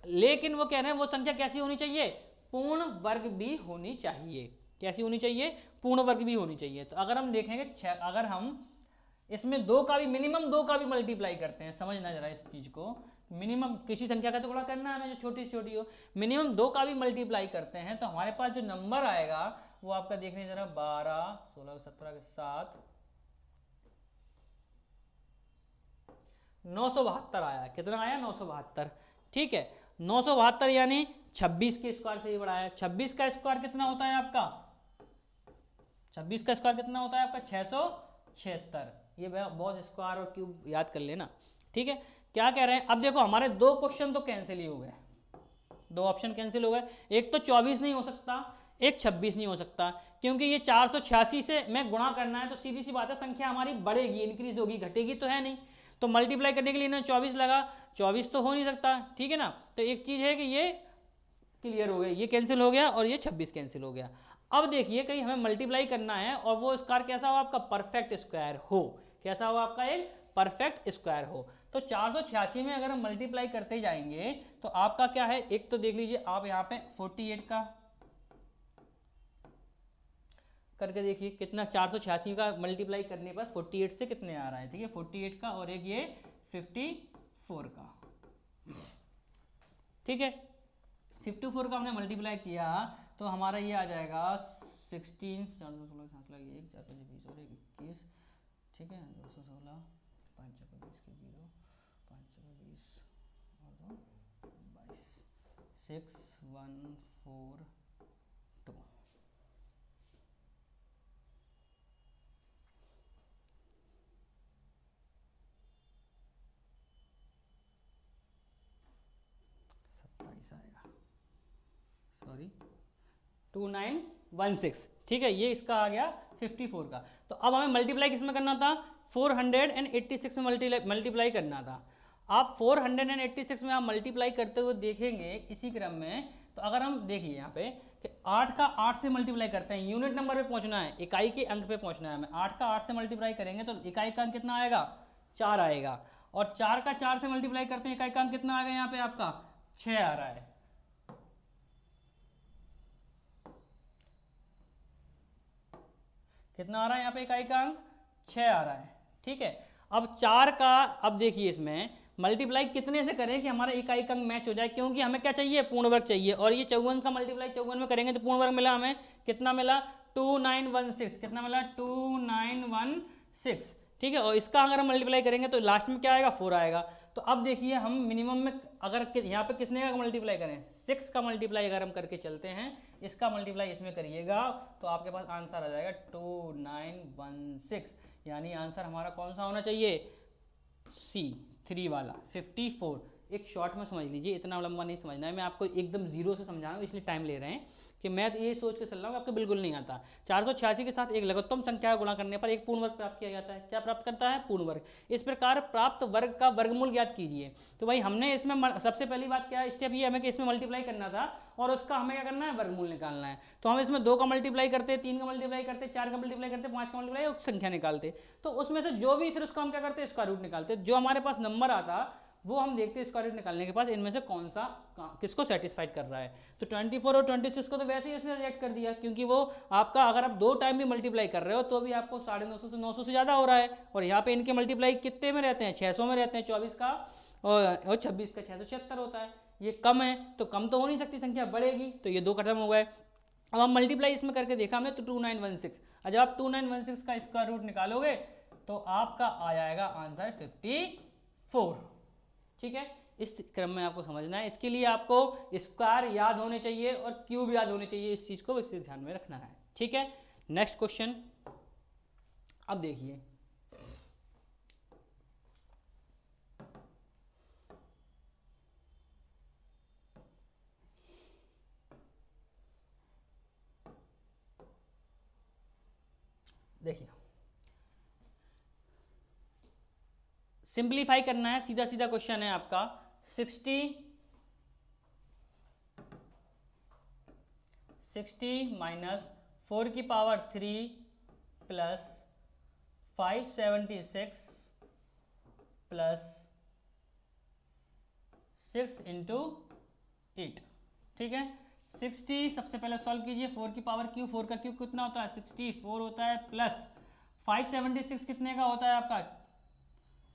Speaker 1: लेकिन वो कह रहे हैं वो संख्या कैसी होनी चाहिए, पूर्ण वर्ग भी होनी चाहिए। कैसी होनी चाहिए, पूर्ण वर्ग भी होनी चाहिए। तो अगर हम देखेंगे, अगर हम इसमें 2 का भी, मिनिमम 2 का भी मल्टीप्लाई करते हैं, समझना जरा इस चीज को, मिनिमम किसी संख्या का तो गुणा करना है हमें जो छोटी से छोटी हो, मिनिमम 2 का भी मल्टीप्लाई करते हैं तो हमारे पास जो नंबर आएगा वो आपका देखने जरा 12, 16, 17 के साथ 972 आया। कितना आया, 972, ठीक है। 972 यानी 26 के स्क्वायर से ही बड़ा है। 26 का स्क्वायर कितना होता है आपका, 26 का स्क्वायर कितना होता है आपका, 676। ये बहुत स्क्वायर और क्यूब याद कर लेना। ठीक है, क्या कह रहे हैं, अब देखो हमारे दो क्वेश्चन तो कैंसिल ही हो गए, दो ऑप्शन कैंसिल हो गए। एक तो 24 नहीं हो सकता, एक 26 नहीं हो सकता, क्योंकि ये 486 से मैं गुणा करना है तो सीधी सी बात है संख्या हमारी बढ़ेगी, इंक्रीज होगी, घटेगी तो है नहीं। तो मल्टीप्लाई करने के लिए इन्होंने 24 लगा, 24 तो हो नहीं सकता, ठीक है ना। तो एक चीज़ है कि ये क्लियर हो गया, ये कैंसिल हो गया और ये 26 कैंसिल हो गया। अब देखिए कहीं हमें मल्टीप्लाई करना है और वो स्क्वायर कैसा हो आपका, परफेक्ट स्क्वायर हो, कैसा हो आपका, एक परफेक्ट स्क्वायर हो। तो 486 में अगर हम मल्टीप्लाई करते जाएंगे तो आपका क्या है, एक तो देख लीजिए आप यहाँ पे 48 का करके देखिए कितना, 486 का मल्टीप्लाई करने पर 48 से कितने आ रहा है, ठीक है, 48 का और एक ये 54 का, ठीक है। 54 का हमने मल्टीप्लाई किया तो हमारा ये आ जाएगा 16, 416 420 और 21, ठीक है, 216 5 20 के 0 5 20 और 2 22 6 1 4 2। आएगा, सॉरी 2916, ठीक है, ये इसका आ गया 54 का। तो अब हमें मल्टीप्लाई किस में करना था, 486 में मल्टीप्लाई करना था। आप 486 में आप मल्टीप्लाई करते हुए देखेंगे इसी क्रम में, तो अगर हम देखिए यहाँ पे कि 8 का 8 से मल्टीप्लाई करते हैं, यूनिट नंबर पे पहुँचना है, इकाई के अंक पे पहुँचना है हमें, 8 का 8 से मल्टीप्लाई करेंगे तो इकाई का अंक कितना आएगा, 4 आएगा, और 4 का 4 से मल्टीप्लाई करते हैं, इकाई का अंक कितना आ गया यहाँ पे आपका 6 आ रहा है, कितना आ रहा है यहाँ पे इकाई का अंक 6 आ रहा है, ठीक है। अब 4 का, अब देखिए इसमें मल्टीप्लाई कितने से करें कि हमारा इकाई का अंक मैच हो जाए, क्योंकि हमें क्या चाहिए, पूर्ण वर्ग चाहिए, और ये 54 का मल्टीप्लाई 54 में करेंगे तो पूर्ण वर्ग मिला हमें, कितना मिला 2916, कितना मिला 2916, ठीक है। और इसका अगर हम मल्टीप्लाई करेंगे तो लास्ट में क्या आएगा, 4 आएगा। तो अब देखिए हम मिनिमम में अगर यहाँ पे किसने का मल्टीप्लाई करें, 6 का मल्टीप्लाई अगर हम करके चलते हैं, इसका मल्टीप्लाई इसमें करिएगा तो आपके पास आंसर आ जाएगा 2916, यानी आंसर हमारा कौन सा होना चाहिए, सी 3 वाला 54। एक शॉर्ट में समझ लीजिए, इतना लंबा नहीं समझना है, मैं आपको एकदम जीरो से समझा रहा हूँ, इसलिए टाइम ले रहे हैं कि मैं ये सोच के चल रहा हूँ आपको बिल्कुल नहीं आता। 486 के साथ एक लघुत्तम संख्या का गुणा करने पर एक पूर्ण वर्ग प्राप्त किया जाता है, क्या प्राप्त करता है, पूर्ण वर्ग। इस प्रकार प्राप्त वर्ग का वर्गमूल ज्ञात कीजिए। तो भाई हमने इसमें सबसे पहली बात क्या है, स्टेप ये हमें कि इसमें मल्टीप्लाई करना था और उसका हमें क्या करना है, वर्गमूल निकालना है। तो हम इसमें 2 का मल्टीप्लाई करते, 3 का मल्टीप्लाई करते, 4 का मल्टीप्लाई करते, 5 का मल्टीप्लाई और संख्या निकालते, तो उसमें से जो भी फिर उसका हम क्या करते, स्क्वायर रूट निकालते, जो हमारे पास नंबर आता वो हम देखते हैं स्क्वायर रूट निकालने के पास इनमें से कौन सा किसको सेटिस्फाइड कर रहा है। तो 24 और 26 को तो वैसे ही इसने रिजेक्ट कर दिया, क्योंकि वो आपका अगर आप 2 टाइम भी मल्टीप्लाई कर रहे हो तो भी आपको 950 से 900 से ज़्यादा हो रहा है, और यहाँ पे इनके मल्टीप्लाई कितने में रहते हैं, 600 में रहते हैं, 24 का और 26 का 676 होता है, ये कम है, तो कम तो हो नहीं सकती, संख्या बढ़ेगी, तो ये 2 खत्म हो गए। अब हम मल्टीप्लाई इसमें करके देखा हमने तो 2916, और जब आप 2916 का स्क्वायर रूट निकालोगे तो आपका आ जाएगा आंसर 54, ठीक है। इस क्रम में आपको समझना है, इसके लिए आपको स्क्वायर याद होने चाहिए और क्यूब याद होने चाहिए, इस चीज़ को विशेष ध्यान में रखना है, ठीक है। नेक्स्ट क्वेश्चन, अब देखिए देखिए सिंप्लीफाई करना है, सीधा सीधा क्वेश्चन है आपका, 60 माइनस 4 की पावर 3 प्लस 576 प्लस 6 इंटू 8, ठीक है। 60 सबसे पहले सॉल्व कीजिए, 4 की पावर क्यू, 4 का क्यू कितना होता है 64 होता है, प्लस 576 कितने का होता है आपका,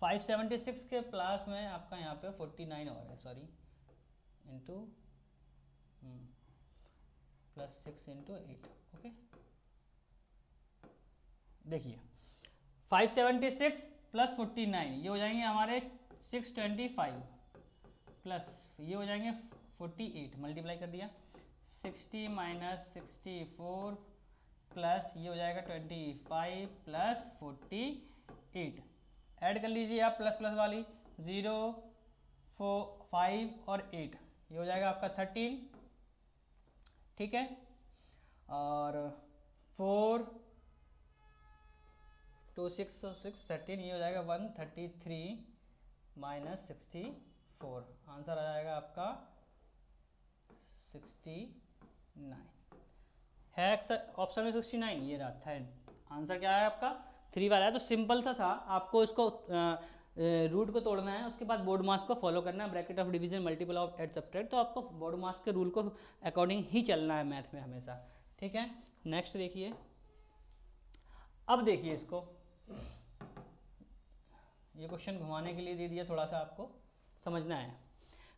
Speaker 1: 576 के प्लस में आपका यहाँ पे 49 हो रहा है, sorry, into plus 6 into 8, okay. देखिए 576 प्लस 49 ये हो जाएंगे हमारे 625 प्लस ये हो जाएंगे 48, मल्टीप्लाई कर दिया, 60 माइनस 64 प्लस ये हो जाएगा 25 प्लस 48, ऐड कर लीजिए आप प्लस प्लस वाली, 0, 4, 5 और 8, ये हो जाएगा आपका 13, ठीक है। और 4, 2, 6, 6, 13, ये हो जाएगा 133 माइनस 64, आंसर आ जाएगा आपका 69 है। ऑप्शन में 69 ये रहा था, आंसर क्या है आपका 3 बार आया। तो सिंपल सा था, आपको इसको रूट को तोड़ना है, उसके बाद बोर्ड मास को फॉलो करना है, bracket of division, multiple of add subtract, तो आपको बोर्ड मास के रूल को अकॉर्डिंग ही चलना है मैथ में हमेशा, ठीक है। नेक्स्ट देखिए, अब देखिए इसको, ये क्वेश्चन घुमाने के लिए दे दिया, थोड़ा सा आपको समझना है।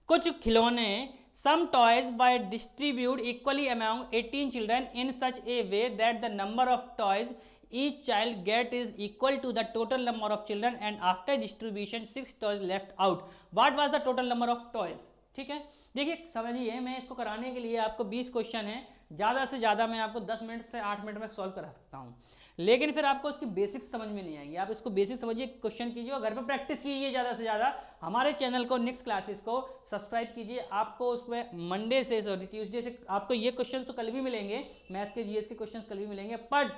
Speaker 1: कुछ खिलौने, some toys by distribute equally among 18 children in such a way that the number of toys each child get is equal to the total number of children and after distribution 6 toys left out. What was the total number of toys? ठीक है, देखिए समझिए, मैं इसको कराने के लिए आपको 20 क्वेश्चन है, ज़्यादा से ज़्यादा मैं आपको 10 मिनट से 8 मिनट में सॉल्व करा सकता हूँ, लेकिन फिर आपको उसकी बेसिक्स समझ में नहीं आएगी। आप इसको बेसिक समझिए, क्वेश्चन कीजिए और घर पर प्रैक्टिस कीजिए ज़्यादा से ज़्यादा। हमारे चैनल को, नेक्स्ट क्लासेस को सब्सक्राइब कीजिए, आपको उसमें मंडे से ट्यूसडे से आपको ये क्वेश्चन तो कल भी मिलेंगे, मैथ्स के जीएस के क्वेश्चन कल भी मिलेंगे, बट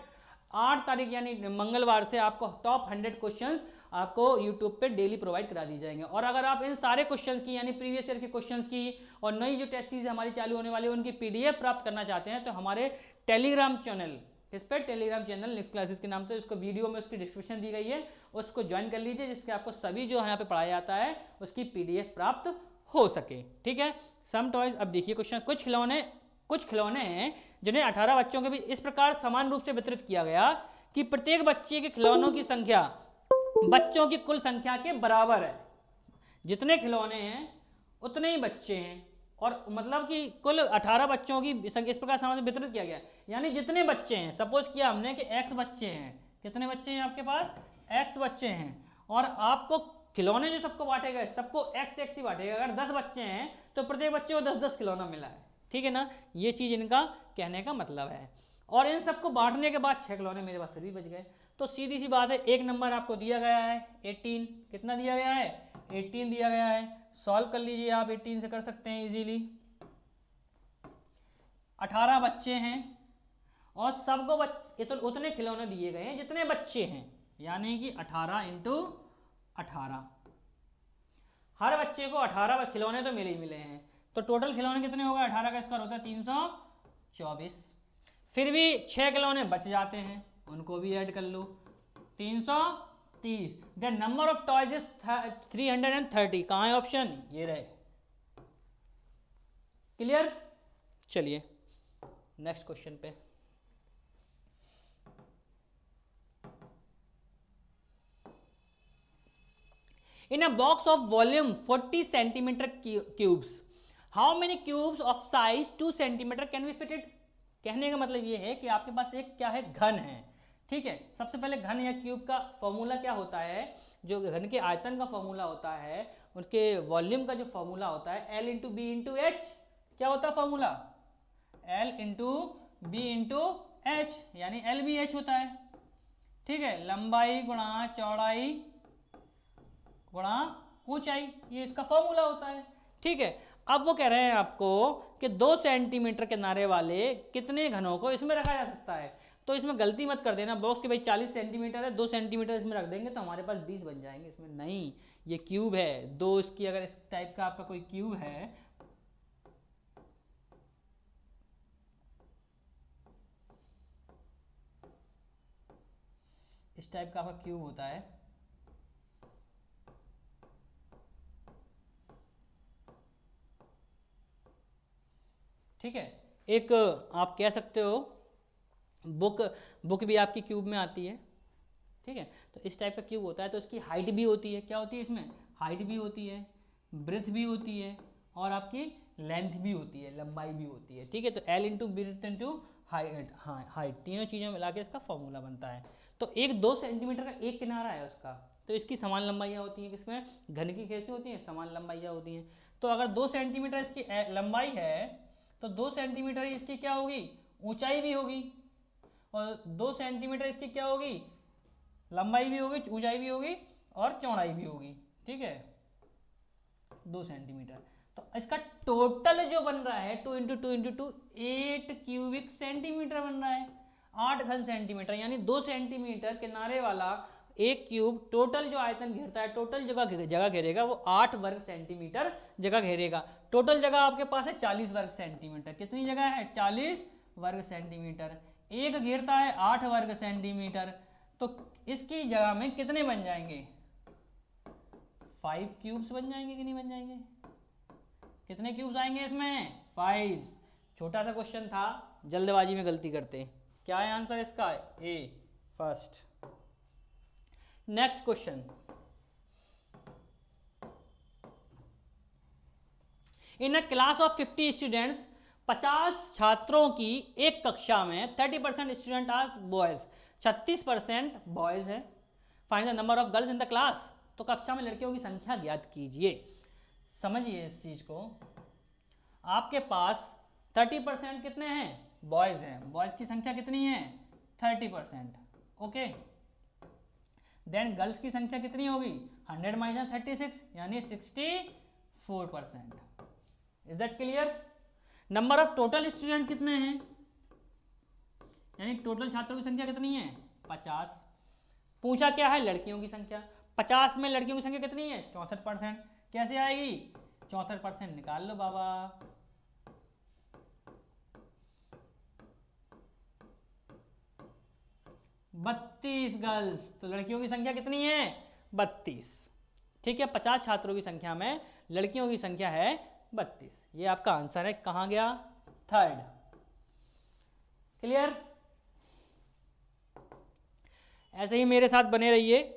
Speaker 1: 8 तारीख यानी मंगलवार से आपको टॉप 100 क्वेश्चंस आपको यूट्यूब पे डेली प्रोवाइड करा दिए जाएंगे। और अगर आप इन सारे क्वेश्चंस की यानी प्रीवियस ईयर के क्वेश्चंस की और नई जो टेस्ट सीरीज हमारी चालू होने वाली है उनकी पीडीएफ प्राप्त करना चाहते हैं, तो हमारे टेलीग्राम चैनल, इस पर टेलीग्राम चैनल नेक्स्ट क्लासेस के नाम से, उसको वीडियो में उसकी डिस्क्रिप्शन दी गई है, उसको ज्वाइन कर लीजिए, जिससे आपको सभी जो यहाँ पे पढ़ाया जाता है उसकी पीडीएफ प्राप्त हो सके, ठीक है। सम टॉयज, अब देखिए क्वेश्चन, कुछ खिलौने हैं जिन्हें 18 बच्चों के बीच इस प्रकार समान रूप से वितरित किया गया कि प्रत्येक बच्चे के खिलौनों की संख्या बच्चों की कुल संख्या के बराबर है। जितने खिलौने हैं उतने ही बच्चे हैं, और मतलब कि कुल 18 बच्चों की संख्या इस प्रकार समान से वितरित किया गया, यानी जितने बच्चे हैं, सपोज किया हमने कि x बच्चे हैं, कितने बच्चे हैं आपके पास, x बच्चे हैं, और आपको खिलौने जो सबको बांटे गए सबको x ही बांटेगा। अगर 10 बच्चे हैं तो प्रत्येक बच्चे को 10-10 खिलौना मिला है, ठीक है ना। ये चीज़ इनका कहने का मतलब है। और इन सबको बांटने के बाद 6 खिलौने मेरे पास फिर भी बच गए। तो सीधी सी बात है, एक नंबर आपको दिया गया है 18, कितना दिया गया है 18 दिया गया है, सॉल्व कर लीजिए आप, 18 से कर सकते हैं इजीली। 18 बच्चे हैं और सबको उतने खिलौने दिए गए हैं जितने बच्चे हैं, यानी कि 18 इंटू 18, हर बच्चे को 18 खिलौने तो मिले ही मिले हैं, तो टोटल खिलौने कितने हो गए, 18 का स्क्वायर होता है 324। फिर भी 6 खिलौने बच जाते हैं, उनको भी ऐड कर लो, 330। The number of toys is 330। कहाँ है ऑप्शन, ये रहे। क्लियर, चलिए नेक्स्ट क्वेश्चन पे। In a box of volume 40 centimeter cubes, how many cubes of size 2 centimeter can be fitted? कहने का मतलब ये है कि आपके पास एक क्या है, घन है, ठीक है। सबसे पहले घन या क्यूब का फॉर्मूला क्या होता है, जो घन के आयतन का फॉर्मूला होता है, उसके वॉल्यूम का जो फॉर्मूला होता है L into b into h. क्या होता है formula, L into b into h, यानी L बी एच होता है, ठीक है। लंबाई गुणा चौड़ाई गुणा ऊंचाई, ये इसका फॉर्मूला होता है, ठीक है। अब वो कह रहे हैं आपको कि 2 सेंटीमीटर किनारे वाले कितने घनों को इसमें रखा जा सकता है। तो इसमें गलती मत कर देना बॉक्स के, भाई 40 सेंटीमीटर है, 2 सेंटीमीटर इसमें रख देंगे तो हमारे पास 20 बन जाएंगे, इसमें नहीं, ये क्यूब है। 2 इसकी, अगर इस टाइप का आपका कोई क्यूब है, इस टाइप का आपका क्यूब होता है, ठीक है। एक आप कह सकते हो बुक भी आपकी क्यूब में आती है, ठीक है। तो इस टाइप का क्यूब होता है, तो इसकी हाइट भी होती है, क्या होती है इसमें, हाइट भी होती है, ब्रेथ भी होती है, और आपकी लेंथ भी होती है, लंबाई भी होती है, ठीक है। तो L into breadth into height, हाँ हाइट, तीनों चीज़ों मिला के इसका फॉर्मूला बनता है। तो एक 2 सेंटीमीटर का एक किनारा है उसका, तो इसकी समान लंबाइयाँ होती हैं, किसमें, घन की कैसे होती हैं, समान लंबाइयाँ होती हैं। तो अगर 2 सेंटीमीटर इसकी लंबाई है तो 2 सेंटीमीटर इसकी क्या होगी, ऊंचाई भी होगी, और 2 सेंटीमीटर इसकी क्या होगी, लंबाई भी होगी, ऊंचाई भी होगी और चौड़ाई भी होगी, ठीक है। 2 सेंटीमीटर। तो इसका टोटल जो बन रहा है 2 इंटू 2 इंटू 2 8 क्यूबिक सेंटीमीटर बन रहा है, 8 घन सेंटीमीटर, यानी 2 सेंटीमीटर किनारे वाला एक क्यूब टोटल जो आयतन घेरता है, टोटल जगह घेरेगा वो 8 वर्ग सेंटीमीटर जगह घेरेगा। टोटल जगह आपके पास है 40 वर्ग सेंटीमीटर। कितनी जगह है? 40 वर्ग सेंटीमीटर। एक घेरता है 8 वर्ग सेंटीमीटर, तो इसकी जगह में कितने बन जाएंगे? 5 क्यूब्स बन जाएंगे कि नहीं बन जाएंगे? कितने क्यूब्स आएंगे इसमें? 5। छोटा सा क्वेश्चन था, जल्दबाजी में गलती करते। क्या है आंसर इसका? A, first. Next question, in a class of 50 students, 50 छात्रों की एक कक्षा में 30% स्टूडेंट आर बॉयज, 36% बॉयज है। Find the number of girls in the class. तो कक्षा में लड़कियों की संख्या ज्ञात कीजिए। समझिए इस चीज को, आपके पास 30% कितने हैं? बॉयज हैं। बॉयज की संख्या कितनी है? 30%। ओके, देन गर्ल्स की संख्या कितनी होगी? 100 माइनस 36 यानी 64%। Is that clear? Number of total student कितने हैं, यानी टोटल छात्रों की संख्या कितनी है? 50। पूछा क्या है? लड़कियों की संख्या। 50 में लड़कियों की संख्या कितनी है? 64%। कैसे आएगी? 64% निकाल लो बाबा। 32 गर्ल्स, तो लड़कियों की संख्या कितनी है? 32। ठीक है, 50 छात्रों की संख्या में लड़कियों की संख्या है 32। ये आपका आंसर है। कहां गया? थर्ड। क्लियर? ऐसे ही मेरे साथ बने रहिए।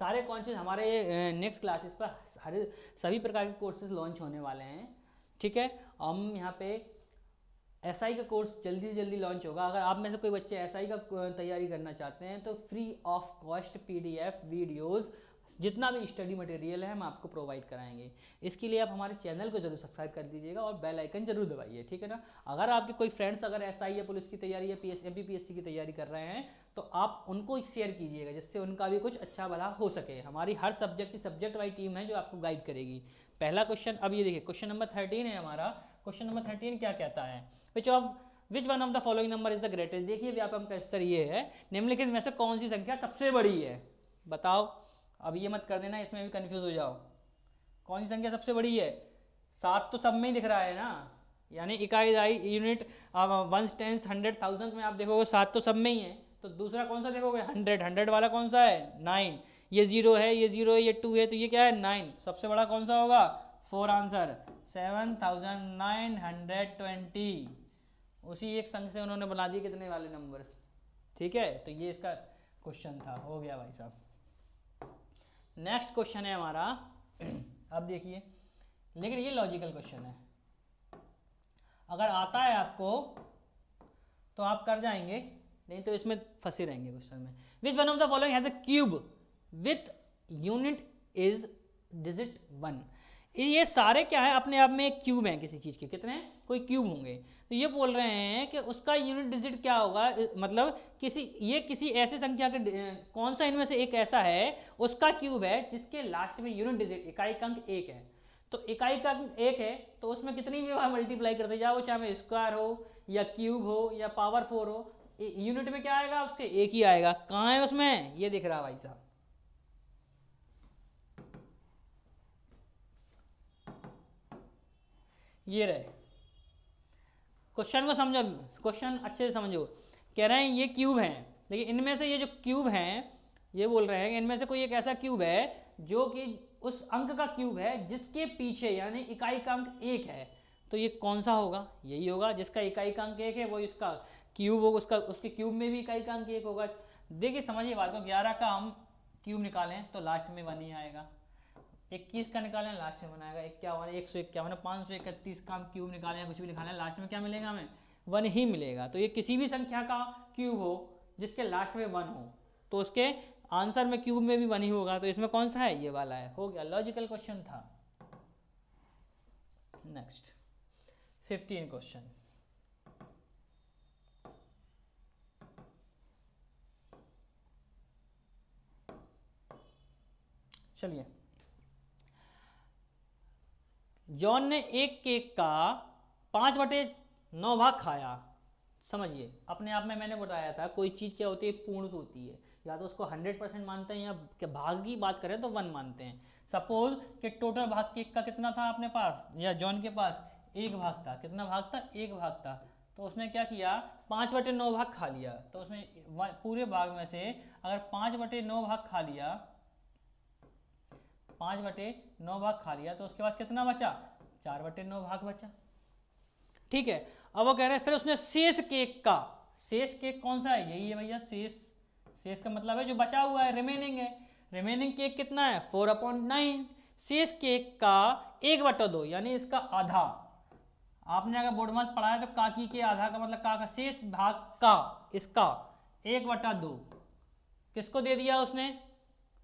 Speaker 1: सारे कॉन्सेप्ट हमारे नेक्स्ट क्लासेस पर हर सभी प्रकार के कोर्सेज लॉन्च होने वाले हैं। ठीक है, हम यहाँ पे एसआई का कोर्स जल्दी से जल्दी लॉन्च होगा। अगर आप में से कोई बच्चे एसआई का तैयारी करना चाहते हैं तो free of cost PDF videos जितना भी स्टडी मटेरियल है हम आपको प्रोवाइड कराएंगे। इसके लिए आप हमारे चैनल को जरूर सब्सक्राइब कर दीजिएगा और बेल आइकन जरूर दबाइए। ठीक है ना? अगर आपके कोई फ्रेंड्स अगर एसआई या पुलिस की तैयारी या एमपीपीएससी की तैयारी कर रहे हैं तो आप उनको शेयर कीजिएगा, जिससे उनका भी कुछ अच्छा भला हो सके। हमारी हर सब्जेक्ट की सब्जेक्ट वाइज टीम है जो आपको गाइड करेगी। पहला क्वेश्चन, अब ये देखिए क्वेश्चन नंबर 13 है हमारा। क्वेश्चन नंबर 13 क्या कहता है? Which one of the following number is the greatest. देखिए व्यापम का स्तर ये है, निम्नलिखित में से कौन सी संख्या सबसे बड़ी है? बताओ। अब ये मत कर देना इसमें भी कंफ्यूज हो जाओ। कौन सी संख्या सबसे बड़ी है? 7 तो सब में ही दिख रहा है ना, यानी इकाई दाई unit ones tens hundred thousand में आप देखोगे 7 तो सब में ही है। तो दूसरा कौन सा देखोगे? 100। 100 वाला कौन सा है? 9। ये 0 है, ये 0 है, ये 2 है, तो ये क्या है? 9। सबसे बड़ा कौन सा होगा? 4 आंसर 7920। उसी एक संख्या से उन्होंने बना दिए कितने वाले नंबर्स। ठीक है, तो ये इसका क्वेश्चन था। हो गया भाई साहब। नेक्स्ट क्वेश्चन है हमारा। अब देखिए, लेकिन ये लॉजिकल क्वेश्चन है, अगर आता है आपको तो आप कर जाएंगे, नहीं तो इसमें फंसे रहेंगे क्वेश्चन में। Which one of the following has a cube with unit is digit 1। ये सारे क्या है? अपने आप में एक क्यूब है किसी चीज़ के। कितने? कोई क्यूब होंगे। तो ये बोल रहे हैं कि उसका यूनिट डिजिट क्या होगा, मतलब किसी ऐसे संख्या के कौन सा इनमें से एक ऐसा है उसका क्यूब है जिसके लास्ट में यूनिट डिजिट इकाई अंक 1 है। तो इकाई का अंक 1 है तो उसमें कितनी भी बार मल्टीप्लाई करते जाओ, चाहे स्क्वायर हो या क्यूब हो या पावर 4 हो, यूनिट में क्या आएगा? उसके 1 ही आएगा। कहाँ है उसमें? ये दिख रहा भाई साहब, ये रहे। क्वेश्चन को समझो, क्वेश्चन अच्छे से समझो। कह रहे हैं ये क्यूब हैं, लेकिन इनमें से ये जो क्यूब हैं, ये बोल रहे हैं कि इनमें से कोई एक ऐसा क्यूब है जो कि उस अंक का क्यूब है जिसके पीछे यानी इकाई का अंक 1 है। तो ये कौन सा होगा? यही होगा जिसका इकाई का अंक 1 है, वो इसका क्यूब होगा। उसके क्यूब में भी इकाई का अंक 1 होगा। देखिए समझिए बात को, 11 का हम क्यूब निकालें तो लास्ट में 1 ही आएगा। 21 का निकालें लास्ट में बनाएगा 51, 151, 531 का हम क्यूब निकालें, कुछ भी निकालें, लास्ट में क्या मिलेगा? हमें 1 ही मिलेगा। तो ये किसी भी संख्या का क्यूब हो जिसके लास्ट में 1 हो तो उसके आंसर में क्यूब में भी 1 ही होगा। तो इसमें कौन सा है? ये वाला है। हो गया, लॉजिकल क्वेश्चन था। Next 15 question. चलिए, जॉन ने एक केक का 5/9 भाग खाया। समझिए, अपने आप में मैंने बताया था कोई चीज़ क्या होती है, पूर्ण होती है, या तो उसको 100% मानते हैं, या भाग की बात करें तो 1 मानते हैं। सपोज कि टोटल भाग केक का कितना था अपने पास, या जॉन के पास 1 भाग था। कितना भाग था? 1 भाग था। तो उसने क्या किया, 5/9 भाग खा लिया। तो उसने पूरे भाग में से अगर 5/9 भाग खा लिया, 5/9 भाग खा लिया, तो उसके बाद कितना बचा? 4/9 भाग बचा। ठीक है, अब वो कह रहे हैं फिर उसने शेष केक का, शेष केक कौन सा है? यही है भैया शेष। शेष का मतलब है जो बचा हुआ है, रिमेनिंग है। रिमेनिंग केक कितना है? 4/9। शेष केक का 1/2 यानी इसका आधा। आपने अगर बोर्ड मास पढ़ा है तो काकी के आधा का मतलब का शेष भाग का इसका 1/2 किसको दे दिया उसने?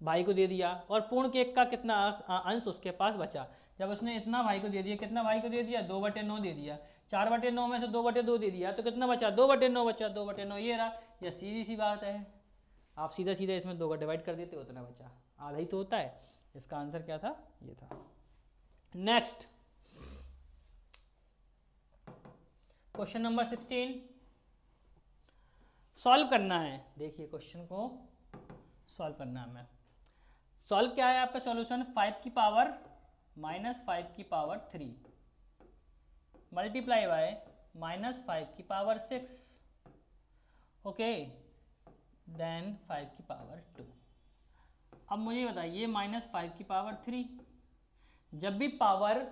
Speaker 1: भाई को दे दिया। और पूर्ण केक का कितना अंश उसके पास बचा? जब उसने इतना भाई को दे दिया, कितना भाई को दे दिया? 2/9 दे दिया। 4/9 में से 2/2 दे दिया तो कितना बचा? 2/9 बचा। 2/9 ये रहा। यह सीधी सी बात है, आप सीधा सीधा इसमें 2 का डिवाइड कर देते, उतना बचा, आधा ही तो होता है। इसका आंसर क्या था? ये था। नेक्स्ट क्वेश्चन नंबर 16 सॉल्व करना है। देखिए क्वेश्चन को सॉल्व करना है हमें। सॉल्व क्या है आपका सॉल्यूशन? 5 की पावर -5 की पावर 3 मल्टीप्लाई बाय -5 की पावर 6, ओके, देन 5 की पावर 2। अब मुझे बताइए -5 की पावर 3, जब भी पावर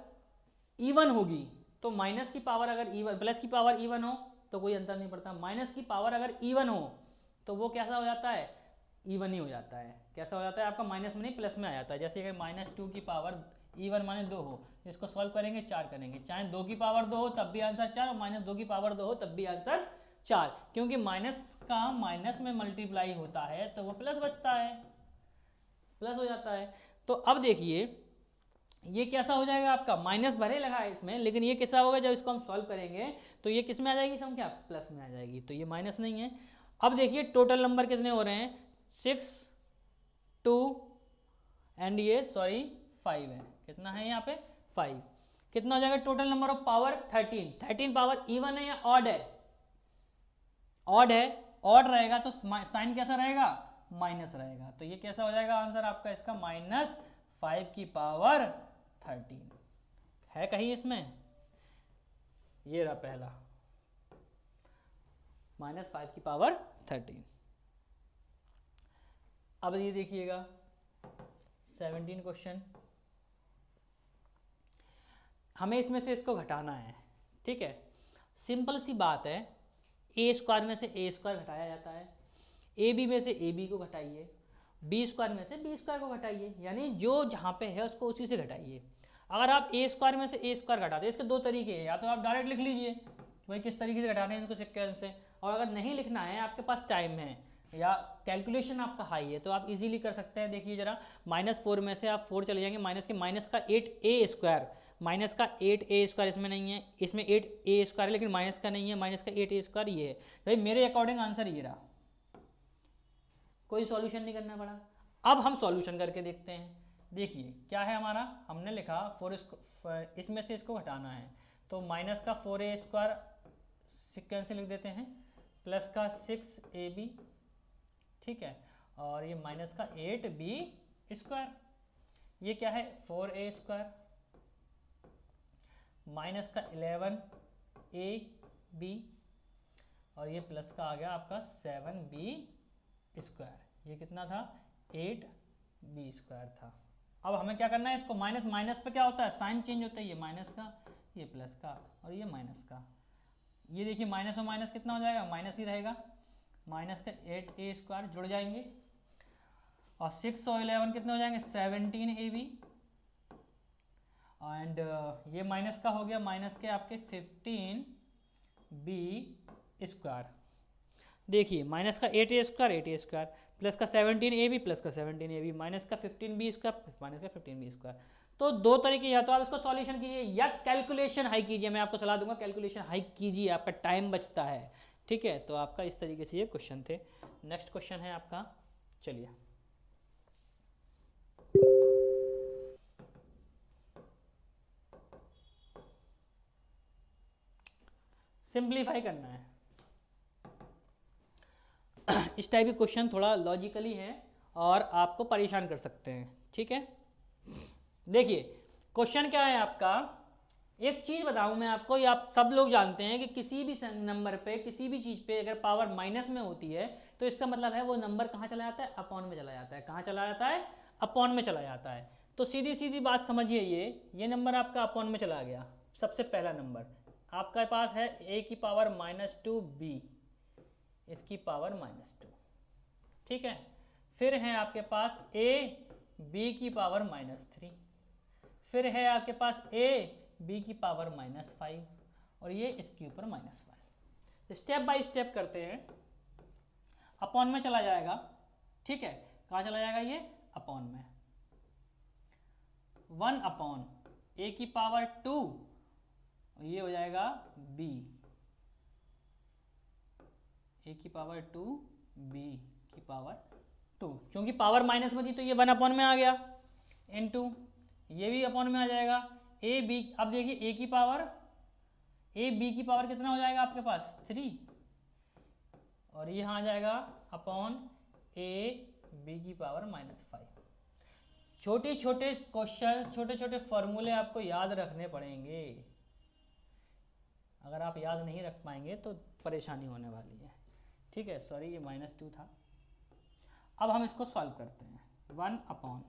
Speaker 1: इवन होगी तो माइनस की पावर अगर इवन, प्लस की पावर इवन हो तो कोई अंतर नहीं पड़ता। माइनस की पावर अगर इवन हो तो वो कैसा हो जाता है? इवन ही हो जाता है। कैसा हो जाता है आपका? माइनस में नहीं प्लस में आ जाता है। जैसे अगर -2 की पावर इवन माने 2 हो, इसको सॉल्व करेंगे 4 करेंगे, चाहे 2 की पावर 2 हो तब भी आंसर 4, और -2 की पावर 2 हो तब भी आंसर 4, क्योंकि माइनस का माइनस में मल्टीप्लाई होता है तो वो प्लस बचता है, प्लस हो जाता है। तो अब देखिए ये कैसा हो जाएगा आपका? माइनस भरे लगा है इसमें, लेकिन ये कैसा होगा? जब इसको हम सॉल्व करेंगे तो ये किस में आ जाएगी संख्या? प्लस में आ जाएगी। तो ये माइनस नहीं है। अब देखिए टोटल नंबर कितने हो रहे हैं? 6, 2 एंड ये 5 है। कितना है यहाँ पे? 5। कितना हो जाएगा total number of power? 13। 13 power even है या ऑड है? ऑड है। ऑड रहेगा तो साइन कैसा रहेगा? माइनस रहेगा। तो ये कैसा हो जाएगा आंसर आपका इसका? -5 की पावर 13 है कहीं इसमें? ये रहा पहला, -5 की पावर 13। अब ये देखिएगा 17 क्वेश्चन, हमें इसमें से इसको घटाना है। ठीक है, सिंपल सी बात है, a² में से a² घटाया जाता है, ab में से ab को घटाइए, b² में से b² को घटाइए, यानी जो जहाँ पे है उसको उसी से घटाइए। अगर आप a² में से a² घटाते हैं, इसके 2 तरीके हैं, या तो आप डायरेक्ट लिख लीजिए भाई किस तरीके से घटाने हैं इसको सीक्वेंस से, और अगर नहीं लिखना है, आपके पास टाइम है या कैलकुलेशन आपका हाई है, तो आप इजीली कर सकते हैं। देखिए जरा, -4 में से आप 4 चले जाएंगे, माइनस का 8a², माइनस का 8a² इसमें नहीं है, इसमें 8a² है लेकिन माइनस का नहीं है, माइनस का 8a² ये है। भाई मेरे अकॉर्डिंग आंसर ये रहा, कोई सॉल्यूशन नहीं करना पड़ा। अब हम सॉल्यूशन करके देखते हैं। देखिए क्या है हमारा, हमने लिखा 4 इसमें से इसको घटाना है, तो माइनस का 4a² सिक्वेंस से लिख देते हैं, प्लस का 6ab, ठीक है, और ये माइनस का 8b², ये क्या है 4a², माइनस का 11ab, और ये प्लस का आ गया आपका 7b², ये कितना था 8b² था। अब हमें क्या करना है, इसको माइनस माइनस पे क्या होता है, साइन चेंज होता है, ये माइनस का, ये प्लस का, और ये माइनस का। ये देखिए माइनस और माइनस कितना हो जाएगा, माइनस ही रहेगा, माइनस का 8a² जुड़ जाएंगे, और 6 और 11 कितने हो जाएंगे 17ab, एंड ये माइनस का हो गया, माइनस के आपके 15b²। देखिए माइनस का 8a² प्लस का 17ab प्लस का 17ab, माइनस का 15b² माइनस का 15b²। तो 2 तरीके, या तो आप इसको सॉल्यूशन कीजिए या कैलकुलेशन हाई कीजिए। मैं आपको सलाह दूंगा कैलकुलेशन हाई कीजिए, आपका टाइम बचता है। ठीक है, तो आपका इस तरीके से ये क्वेश्चन थे। नेक्स्ट क्वेश्चन है आपका, चलिए सिंप्लीफाई करना है। इस टाइप के क्वेश्चन थोड़ा लॉजिकली है और आपको परेशान कर सकते हैं, ठीक है। देखिए क्वेश्चन क्या है आपका, एक चीज़ बताऊं मैं आपको, ये आप सब लोग जानते हैं कि किसी भी नंबर पे, किसी भी चीज़ पे अगर पावर माइनस में होती है तो इसका मतलब है वो नंबर कहाँ चला जाता है, अपॉन में चला जाता है। कहाँ चला जाता है, अपॉन में चला जाता है। तो सीधी सीधी बात समझिए, ये नंबर आपका अपॉन में चला गया। सबसे पहला नंबर आपके पास है a की पावर -2b, इसकी पावर -2, ठीक है। फिर है आपके पास a b की पावर -3, फिर है आपके पास a b की पावर -5 और ये इसके ऊपर -1। स्टेप बाय स्टेप करते हैं। अपॉन में चला जाएगा, ठीक है। कहाँ चला जाएगा ये, अपॉन में। 1 अपॉन a की पावर 2, ये हो जाएगा b, a की पावर 2 b की पावर 2, क्योंकि पावर माइनस में थी तो ये 1 अपॉन में आ गया, इनटू ये भी अपॉन में आ जाएगा ए बी। अब देखिए a b की पावर कितना हो जाएगा आपके पास 3, और ये यहाँ आ जाएगा अपॉन a b की पावर -5। छोटे छोटे क्वेश्चन, छोटे छोटे फॉर्मूले आपको याद रखने पड़ेंगे। अगर आप याद नहीं रख पाएंगे तो परेशानी होने वाली है, ठीक है। सॉरी ये -2 था। अब हम इसको सॉल्व करते हैं। 1 अपॉन,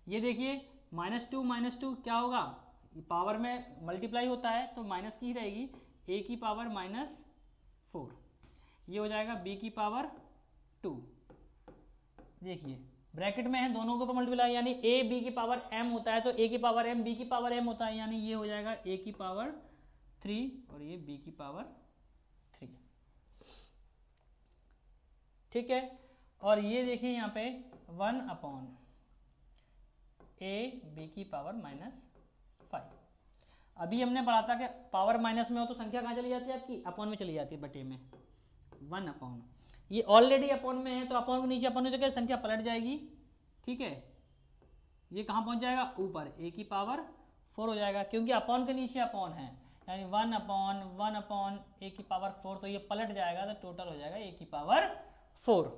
Speaker 1: ये देखिए -2 क्या होगा, पावर में मल्टीप्लाई होता है तो माइनस की ही रहेगी, a की पावर -4, ये हो जाएगा b की पावर 2। देखिए ब्रैकेट में है, दोनों के ऊपर मल्टीप्लाई, यानी a b की पावर m होता है तो a की पावर m b की पावर m होता है, यानी ये हो जाएगा a की पावर 3 और ये b की पावर 3, ठीक है। और ये देखिए यहाँ पे 1 अपॉन a b की पावर -5। अभी हमने पढ़ा था कि पावर माइनस में हो तो संख्या कहाँ चली जाती है आपकी, अपॉन में चली जाती है, बटे में। 1 अपॉन, ये ऑलरेडी अपॉन में है तो अपॉन के नीचे अपॉन में तो क्या संख्या पलट जाएगी, ठीक है। ये कहाँ पहुँच जाएगा, ऊपर a की पावर 4 हो जाएगा, क्योंकि अपॉन के नीचे अपॉन है, यानी 1 अपॉन a की पावर 4, तो ये पलट जाएगा तो टोटल हो जाएगा a की पावर 4।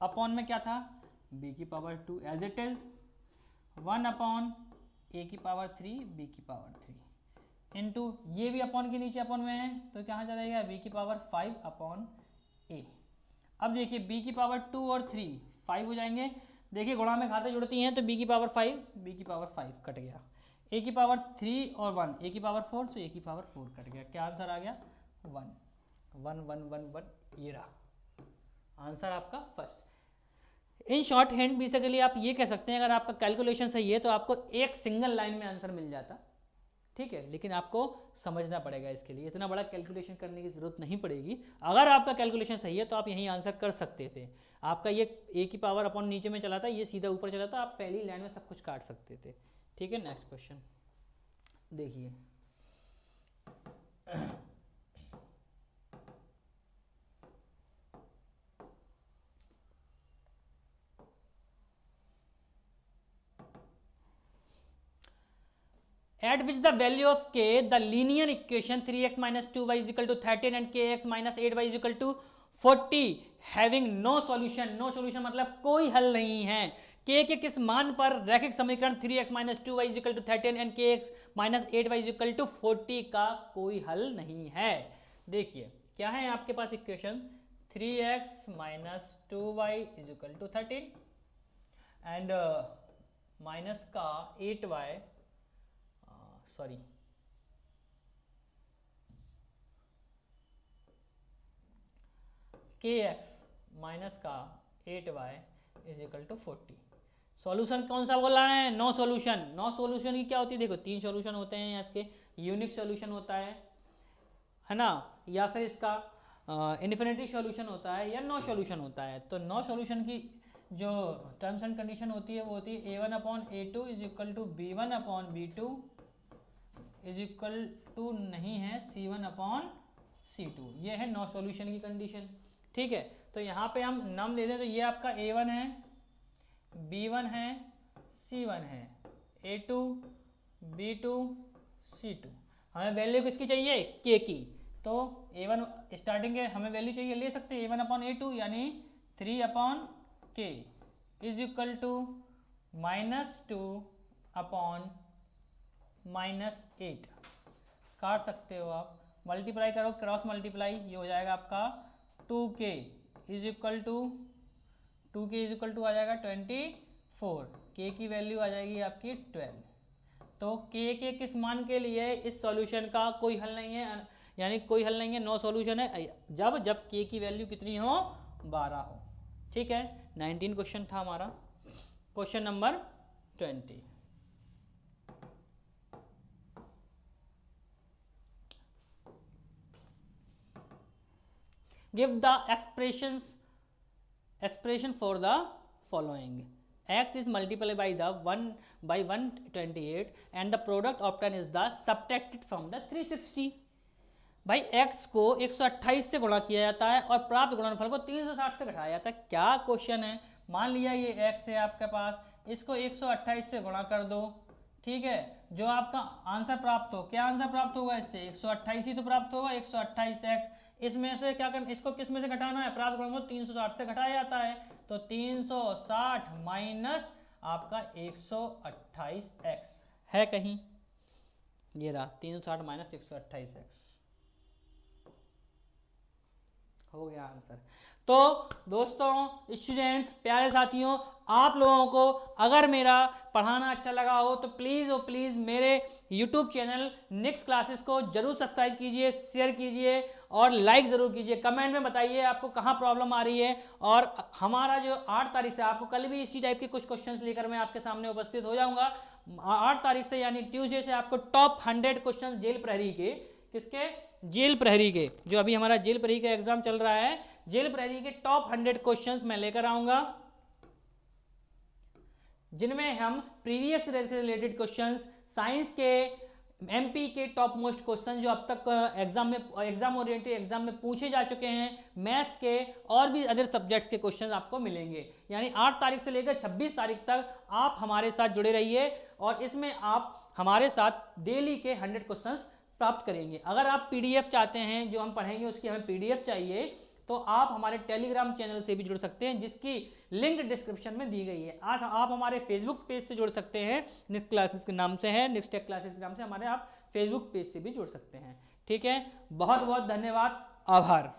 Speaker 1: अपॉन में क्या था, b की power 2 as it is, 1 upon a की पावर 3 b की पावर 3, इनटू ये भी अपॉन के नीचे अपॉन में है तो कहाँ चला जाएगा, b की पावर 5 अपॉन a। अब देखिए b की पावर 2 और 3 5 हो जाएंगे। देखिए गुणा में खाते जुड़ती हैं तो b की पावर 5, b की पावर 5 कट गया, a की पावर 3 और 1 a की पावर 4, तो a की पावर 4 कट गया। क्या आंसर आ गया, 1 1 1 1 1, ये रहा आंसर आपका first. In short hand basically आप ये कह सकते हैं, अगर आपका कैलकुलेशन सही है तो आपको एक सिंगल लाइन में आंसर मिल जाता, ठीक है। लेकिन आपको समझना पड़ेगा, इसके लिए इतना बड़ा कैलकुलेशन करने की ज़रूरत नहीं पड़ेगी। अगर आपका कैलकुलेशन सही है तो आप यहीं आंसर कर सकते थे। आपका ये a की पावर अपॉन नीचे में चला था, ये सीधा ऊपर चला था, आप पहली लाइन में सब कुछ काट सकते थे, ठीक है। नेक्स्ट क्वेश्चन देखिए। At which the value of k, the linear equation 3x minus 2y is equal to 13 and kx minus 8y is equal to 40 having no solution, no solution मतलब कोई हल नहीं है। k के किस मान पर रैखिक समीकरण 3x minus 2y is equal to 13 and kx minus 8y is equal to 40 का कोई हल नहीं है। देखिए क्या है आपके पास equation, 3x minus 2y is equal to 13 and minus का 8y, सॉरी kx माइनस का 8y is equal to 40। Solution कौन सा बोला है, नो सॉल्यूशन। नो सॉल्यूशन की क्या होती है, देखो 3 सॉल्यूशन होते हैं यहाँ के, यूनिक सॉल्यूशन होता है ना, या फिर इसका इन्फिनिटी सॉल्यूशन होता है, या नो सॉल्यूशन होता है। तो नो सॉल्यूशन की जो टर्म्स एंड कंडीशन होती है वो होती है a1 upon a2 is equal to b1 upon b2 is equal to नहीं है c1 अपॉन c2। ये है नो सॉल्यूशन की कंडीशन, ठीक है। तो यहाँ पे हम नाम दे दें तो ये आपका a1 है, b1 है, c1 है, a2 b2 c2। हमें वैल्यू किसकी चाहिए, k की, तो a1 स्टार्टिंग के हमें वैल्यू चाहिए, ले सकते हैं a1/a2 यानी 3/k इज इक्वल टू -2/-8 काट सकते हो आप, मल्टीप्लाई करो, क्रॉस मल्टीप्लाई, ये हो जाएगा आपका 2k इज इक्वल टू आ जाएगा 24, k की वैल्यू आ जाएगी आपकी 12। तो k के किस मान के लिए इस सॉल्यूशन का कोई हल नहीं है, यानी कोई हल नहीं है, नो सॉल्यूशन है, जब k की वैल्यू कितनी हो, 12 हो। ठीक है, 19 क्वेश्चन था हमारा। Question number 20, give the expression for the following: x is multiplied by 128 and the product obtained is the subtracted from the 360। भाई x को 128 से गुणा किया जाता है और प्राप्त गुणनफल को 360 से घटाया जाता है। क्या क्वेश्चन है, मान लिया ये x है आपके पास, इसको 128 से गुणा कर दो, ठीक है, जो आपका आंसर प्राप्त हो, क्या आंसर प्राप्त होगा इससे, 128 ही तो प्राप्त होगा, 128x, इसमें से क्या करना, इसको किस में से घटाना है, प्राप्त गुणनफल 360 से घटाया जाता है, तो 360 माइनस आपका 128x है कहीं, ये रहा 360 माइनस 128x, हो गया आंसर। तो दोस्तों, स्टूडेंट्स, प्यारे साथियों, आप लोगों को अगर मेरा पढ़ाना अच्छा लगा हो तो प्लीज़ मेरे YouTube चैनल निक्स क्लासेस को जरूर सब्सक्राइब कीजिए, शेयर कीजिए और लाइक ज़रूर कीजिए। कमेंट में बताइए आपको कहाँ प्रॉब्लम आ रही है। और हमारा जो 8 तारीख से, आपको कल भी इसी टाइप के कुछ क्वेश्चंस लेकर मैं आपके सामने उपस्थित हो जाऊँगा। 8 तारीख से यानी ट्यूसडे से आपको टॉप 100 क्वेश्चन जेल प्रहरी के, किसके, जेल प्रहरी के, जो अभी हमारा जेल प्रहरी का एग्जाम चल रहा है, जेल प्रहरी के टॉप 100 क्वेश्चंस मैं लेकर आऊँगा, जिनमें हम प्रीवियस से रिलेटेड क्वेश्चंस, साइंस के, एमपी के टॉप मोस्ट क्वेश्चन जो अब तक एग्जाम ओरिएंटेड एग्जाम में पूछे जा चुके हैं, मैथ्स के और भी अदर सब्जेक्ट्स के क्वेश्चन आपको मिलेंगे। यानी 8 तारीख से लेकर 26 तारीख तक आप हमारे साथ जुड़े रहिए और इसमें आप हमारे साथ डेली के 100 क्वेश्चंस प्राप्त करेंगे। अगर आप पीडीएफ चाहते हैं, जो हम पढ़ेंगे उसकी हमें पीडीएफ चाहिए, तो आप हमारे टेलीग्राम चैनल से भी जुड़ सकते हैं, जिसकी लिंक डिस्क्रिप्शन में दी गई है। आज आप हमारे फेसबुक पेज से जुड़ सकते हैं, निक्स क्लासेस के नाम से है, निक्स टेक क्लासेस के नाम से हमारे आप फेसबुक पेज से भी जुड़ सकते हैं। ठीक है, बहुत बहुत धन्यवाद, आभार।